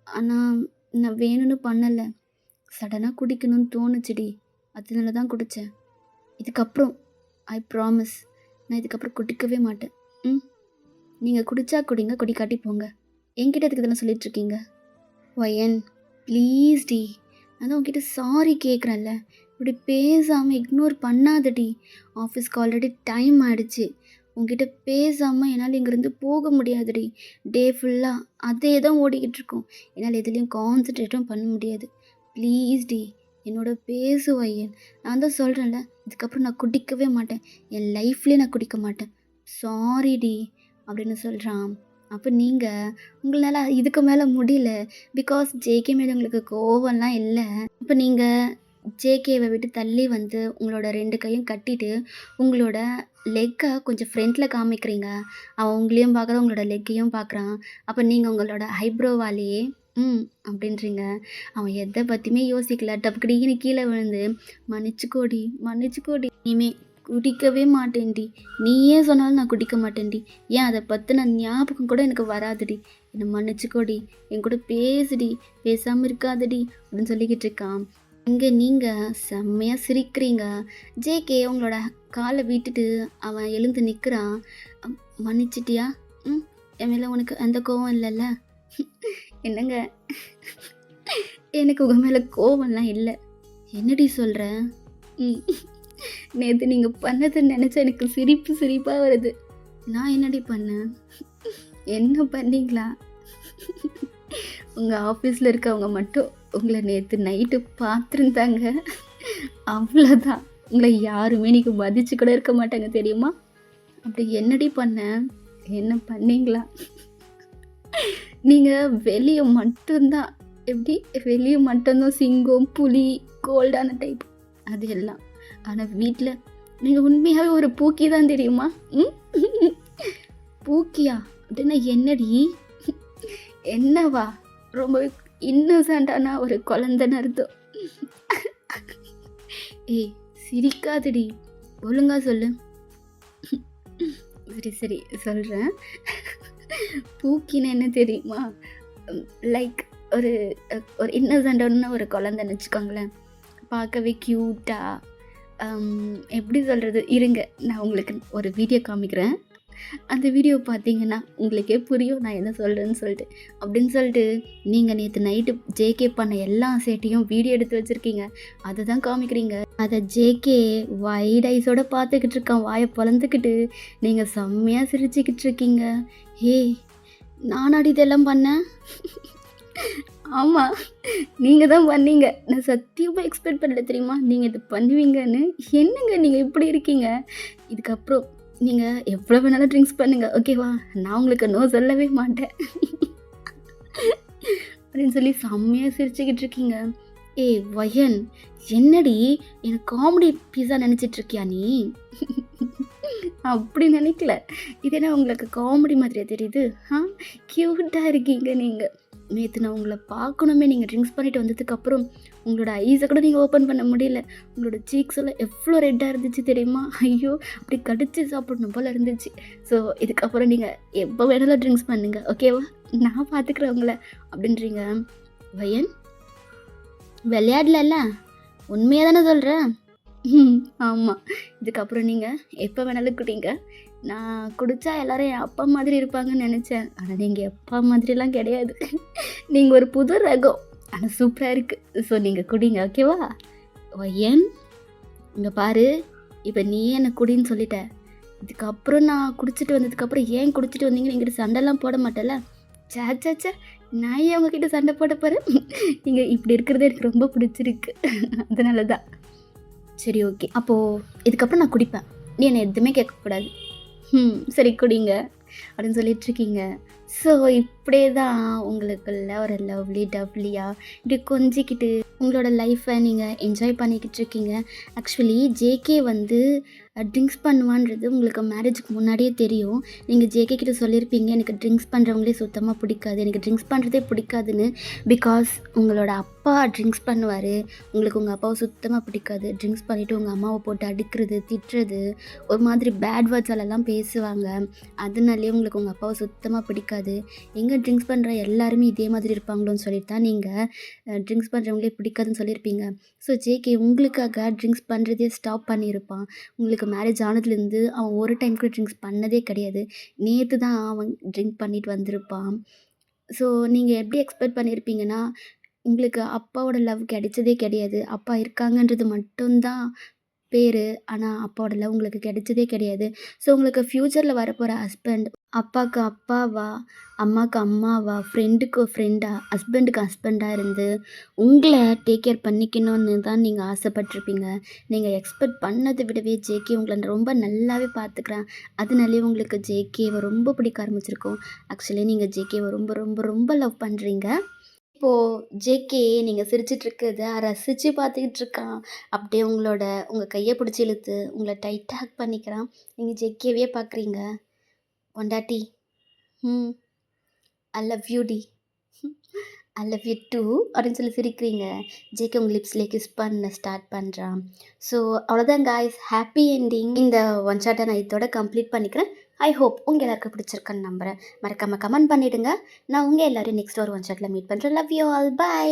ஆனால் நான் வேணும்னு பண்ணலை. சடனாக குடிக்கணும்னு தோணுச்சுடி, அதனால தான் குடித்தேன். இதுக்கப்புறம் ஐ ப்ராமிஸ் நான் இதுக்கப்புறம் குடிக்கவே மாட்டேன். நீங்கள் குடித்தா குடிங்க, குடிக்காட்டி போங்க. என்கிட்ட இதுக்கு இதெல்லாம் சொல்லிகிட்ருக்கீங்க. வயன் ப்ளீஸ் டி, நான் தான் உங்ககிட்ட சாரி கேட்குறேன்ல, இப்படி பேசாமல் இக்னோர் பண்ணாதடி. ஆஃபீஸ்க்கு ஆல்ரெடி டைம் ஆகிடுச்சு. உங்ககிட்ட பேசாமல் என்னால் இங்கேருந்து போக முடியாதுடி. டே ஃபுல்லாக அதே தான் ஓடிக்கிட்டு இருக்கோம். என்னால் எதுலேயும் கான்சன்ட்ரேட்டும் பண்ண முடியாது. ப்ளீஸ் டி என்னோட பேசு வயன். நான் தான் சொல்கிறேன்ல, இதுக்கப்புறம் நான் குடிக்கவே மாட்டேன். என் லைஃப்லேயே நான் குடிக்க மாட்டேன். சாரி டி அப்படின்னு சொல்கிறான். அப்போ நீங்கள் உங்களால் இதுக்கு மேலே முடியல. பிகாஸ் ஜேகே மேலே உங்களுக்கு கோவம்லாம் இல்லை. அப்போ நீங்கள் ஜேகேவை விட்டு தள்ளி வந்து உங்களோட 2 கையும் கட்டிட்டு உங்களோட லெக்கை கொஞ்சம் ஃப்ரண்ட்டில் காமிக்கிறீங்க. அவன் உங்களையும் பார்க்குறான், உங்களோட லெக்கையும் பார்க்குறான். அப்போ நீங்கள் உங்களோட ஐப்ரோவாலேயே அப்படின்றீங்க. அவன் எதை பற்றியுமே யோசிக்கல. டப்புக்கடின்னு கீழே விழுந்து மன்னிச்சுக்கோடி இனிமே குடிக்கவே மாட்டேன்டி. நீயே சொன்னாலும் நான் குடிக்க மாட்டேன்டி. ஏன் அதை பற்றின ஞாபகம் கூட எனக்கு வராதுடி. என்னை மன்னிச்சுக்கோடி, என் கூட பேசுடி, பேசாமல் இருக்காதடி அப்படின்னு சொல்லிக்கிட்டு இருக்கான். இங்கே நீங்கள் செம்மையாக சிரிக்கிறீங்க. ஜேகே உங்களோட காலை விட்டுட்டு அவன் எழுந்து நிற்கிறான். மன்னிச்சிட்டியா? என் மேலே உனக்கு எந்த கோவம் இல்லைல்ல? என்னங்க, எனக்கு உங்கள் மேலே கோவம்லாம் இல்லை. என்னடி சொல்கிற? நேற்று நீங்கள் பண்ணதை நினச்சா எனக்கு சிரிப்பாக வருது. நான் என்னடி பண்ணேன்? என்ன பண்ணீங்களா? உங்கள் ஆஃபீஸில் இருக்கவங்க மட்டும் உங்களை நேற்று நைட்டு பார்த்துருந்தாங்க, அவ்வளோதான். உங்களை யாருமே நீங்கள் மதிச்சு கூட இருக்க மாட்டாங்க தெரியுமா? அப்படி என்னடி பண்ண? என்ன பண்ணீங்களா? நீங்கள் வெளியே மட்டும்தான், எப்படி வெளியே மட்டும்தான் சிங்கம், புலி, கோல்டான டைப் அது எல்லாம். ஆனால் வீட்டில் நீங்கள் உண்மையாகவே ஒரு பூக்கி தான் தெரியுமா? பூக்கியா அப்படின்னா என்னடி? என்னவா? ரொம்ப இன்னசென்ட்டான ஒரு குழந்தைன்னு அர்த்தம். ஏய் சிரிக்காதடி. ஒழுங்கா சொல்லு. சரி, சரி சொல்றேன். பூக்கின்னா என்ன தெரியுமா? லைக் ஒரு ஒரு இன்னசென்ட்டான ஒரு குழந்தைன்னு வச்சுக்கோங்களேன். பார்க்கவே க்யூட்டா எப்படி சொல்றது? இருங்க நான் உங்களுக்கு ஒரு வீடியோ காமிக்கிறேன். அந்த வீடியோ பார்த்தீங்கன்னா, உங்களுக்கே புரியும் நான் என்ன சொல்றேன்னு சொல்லிட்டு. அப்படின்னு சொல்லிட்டு, நீங்க நேத்து நைட்டு ஜேகே பண்ண எல்லா சேட்டையும் வீடியோ எடுத்து வச்சிருக்கீங்க. அத தான் காமிக்கிறீங்க. அத ஜேகே வைட் ஐஸோட பார்த்துக்கிட்டு இருக்கான். வாய பொளந்துக்கிட்டு. நீங்க செம்மையா சிரிச்சுக்கிட்டு இருக்கீங்க. "ஏய்! நானாடி இதெல்லாம் பண்ணேன்?" ஆமா. நீங்க தான் பண்ணீங்க. நான் சத்தியமா எக்ஸ்பெக்ட் பண்ணல தெரியுமா? நீங்க இது பண்ணுவீங்கன்னு. என்னங்க நீங்க இப்படி இருக்கீங்க? இதுக்கப்புறம் நீங்க எவ்வளோ வேணாலும் ட்ரிங்க்ஸ் பண்ணுங்க. ஓகேவா? நான் உங்களுக்கு நோ சொல்லவே மாட்டேன். அப்படின்னு சொல்லி செம்மையா சிரிச்சுக்கிட்டு இருக்கீங்க. ஏய் வயன்! என்னடி என்ன காமெடி பீஸா நெனச்சிட்டு இருக்கியா நீ? அப்படி நெனைக்கல. இது என்ன உங்களுக்கு காமெடி மாதிரியா தெரியுது? கியூட்டா இருக்கீங்க நீங்க. நேத்து நான் உங்கள பார்க்கணுமே நீங்க ட்ரிங்க்ஸ் பண்ணிட்டு வந்ததுக்கப்புறம், உங்களோட ஐஸ கூட நீங்க ஓப்பன் பண்ண முடியல. உங்களோட சீக்ஸ் எல்லாம் எவ்ளோ ரெட்டா இருந்துச்சு தெரியுமா? ஐயோ! அப்படி கடிச்சு சாப்பிடணும் போல இருந்துச்சு. ஸோ இதுக்கப்புறம் நீங்க எப்போ வேணாலும் ட்ரிங்க்ஸ் பண்ணுங்க. ஓகேவா? நான் பார்த்துக்கிறேன் உங்கள. அப்படின்றீங்க. வயன் விளையாடலல்ல? உண்மையா தானே சொல்ற? ஆமா. இதுக்கப்புறம் நீங்க எப்போ வேணாலும் குடிங்க. நான் குடிச்சா எல்லாரும் என் அப்பா மாதிரி இருப்பாங்கன்னு நெனச்சேன். ஆனா நீங்க அப்பா மாதிரிலாம் கிடையாது. நீங்க ஒரு புது ரகம். ஆனா சூப்பரா இருக்கு. ஸோ நீங்க குடிங்க. ஓகேவா? ஒயன் இங்க பாரு. இப்ப நீயே என்ன குடின்னு சொல்லிட்ட. இதுக்கப்புறம் நான் குடிச்சிட்டு வந்ததுக்கப்புறம் ஏன் குடிச்சிட்டு வந்தீங்கன்னு என்கிட்ட சண்டைலாம் போட மாட்டல்ல? ச்சே! ச்சே! ச்சே! நான் ஏன் உங்ககிட்ட சண்டை போட போறேன்? நீங்க இப்படி இருக்கிறது எனக்கு ரொம்ப பிடிச்சிருக்கு. அதனால தான். சரி ஓகே. அப்போ இதுக்கப்புறம் நான் குடிப்பேன். நீ என்ன எதுவுமே கேட்கக்கூடாது. சரி குடிங்க அப்படின்னு சொல்லிட்டுருக்கீங்க. ஸோ இப்படியே தான் உங்களுக்குள்ள ஒரு லவ்லி டவ்லியா இப்படி கொஞ்சிக்கிட்டு உங்களோட லைஃப்பை நீங்கள் என்ஜாய் பண்ணிக்கிட்டு இருக்கீங்க. ஆக்சுவலி ஜேகே வந்து ட்ரிங்க்ஸ் பண்ணுவான்றது உங்களுக்கு மேரேஜுக்கு முன்னாடியே தெரியும். நீங்கள் ஜேகே கிட்ட சொல்லியிருப்பீங்க, எனக்கு ட்ரிங்க்ஸ் பண்ணுறவங்களே சுத்தமாக பிடிக்காது, எனக்கு ட்ரிங்க்ஸ் பண்ணுறதே பிடிக்காதுன்னு. பிகாஸ் உங்களோட அப்பா ட்ரிங்க்ஸ் பண்ணுவார், உங்களுக்கு உங்கள் அப்பாவை சுத்தமாக பிடிக்காது. ட்ரிங்க்ஸ் பண்ணிவிட்டு உங்கள் அம்மாவை போட்டு அடிக்கிறது, திட்டுறது, ஒரு மாதிரி பேட் வேர்ட்ஸாலெல்லாம் பேசுவாங்க. அதனாலேயே உங்களுக்கு உங்கள் அப்பாவை சுத்தமாக பிடிக்காது. எங்கே ட்ரிங்க்ஸ் பண்ணுற எல்லாருமே இதே மாதிரி இருப்பாங்களோன்னு சொல்லிட்டு தான் நீங்கள் ட்ரிங்க்ஸ் பண்ணுறவங்களே பிடிக்காதுன்னு சொல்லியிருப்பீங்க. ஸோ ஜேகே உங்களுக்காக ட்ரிங்க்ஸ் பண்ணுறதே ஸ்டாப் பண்ணியிருப்பான். உங்களுக்கு மேரேஜ் ஆனதுலேருந்து அவன் ஒரு டைம் கூட ட்ரிங்க்ஸ் பண்ணதே கிடையாது. நேத்து தான் அவன் ட்ரிங்க் பண்ணிட்டு வந்திருப்பான். ஸோ நீங்கள் எப்படி எக்ஸ்பெக்ட் பண்ணியிருப்பீங்கன்னா, உங்களுக்கு அப்பாவோட லவ் கிடைச்சதே கிடையாது. அப்பா இருக்காங்கன்றது மட்டும் தான் பேரு. ஆனா, அப்பாவோட லவ் உங்களுக்கு கிடைச்சதே கிடையாது. ஸோ, உங்களுக்கு ஃப்யூச்சரில வரப்போற ஹஸ்பண்ட், அப்பாக்கு அப்பாவா, அம்மாக்கு அம்மாவா, ஃப்ரெண்டுக்கு ஃப்ரெண்டா, ஹஸ்பண்டுக்கு ஹஸ்பண்டா இருந்து, உங்கள டேக் கேர் பண்ணிக்கணும்னு தான் நீங்க ஆசைப்பட்டுருப்பீங்க. நீங்க எக்ஸ்பெக்ட் பண்ணத விடவே ஜேகே உங்கள ரொம்ப நல்லாவே பார்த்துக்கிறான். அதனாலேயே உங்களுக்கு ஜேகேவ ரொம்ப பிடிக்க ஆரம்பிச்சிருக்கும். ஆக்சுவலி நீங்க ஜேகேவ ரொம்ப ரொம்ப ரொம்ப லவ் பண்றீங்க. இப்போ ஜேகே நீங்க சிரிச்சிட்டு இருக்கிறத ரசிச்சு பார்த்துக்கிட்டு இருக்கான். அப்படியே உங்க கைய பிடிச்சு இழுத்து, உங்கள டைட்டா ஹக் பண்ணிக்கிறான். நீங்க ஜேகேவே பார்க்குறீங்க. "பொண்டாட்டி, ம் ஐ லவ் யூ டி. ஐ லவ் யூ டூ" அப்படின்னு சொல்லி சிரிக்கிறீங்க. ஜேகே உங்க லிப்ஸ்ல கிஸ் பண்ண ஸ்டார்ட் பண்றான். ஸோ அவ்வளோதான் காய்ஸ். Happy ending. இந்த ஒன் ஷாட்ட நான் இதோட கம்ப்ளீட் பண்ணிக்கிறேன். ஐ ஹோப் உங்க எல்லாருக்கும் பிடிச்சிருக்குன்னு நம்புறேன். மறக்காம கமெண்ட் பண்ணிடுங்க. நான் உங்க எல்லாரையும் நெக்ஸ்ட் ஒரு ஒன் ஷாட்ல மீட் பண்றேன். Love you all. பை.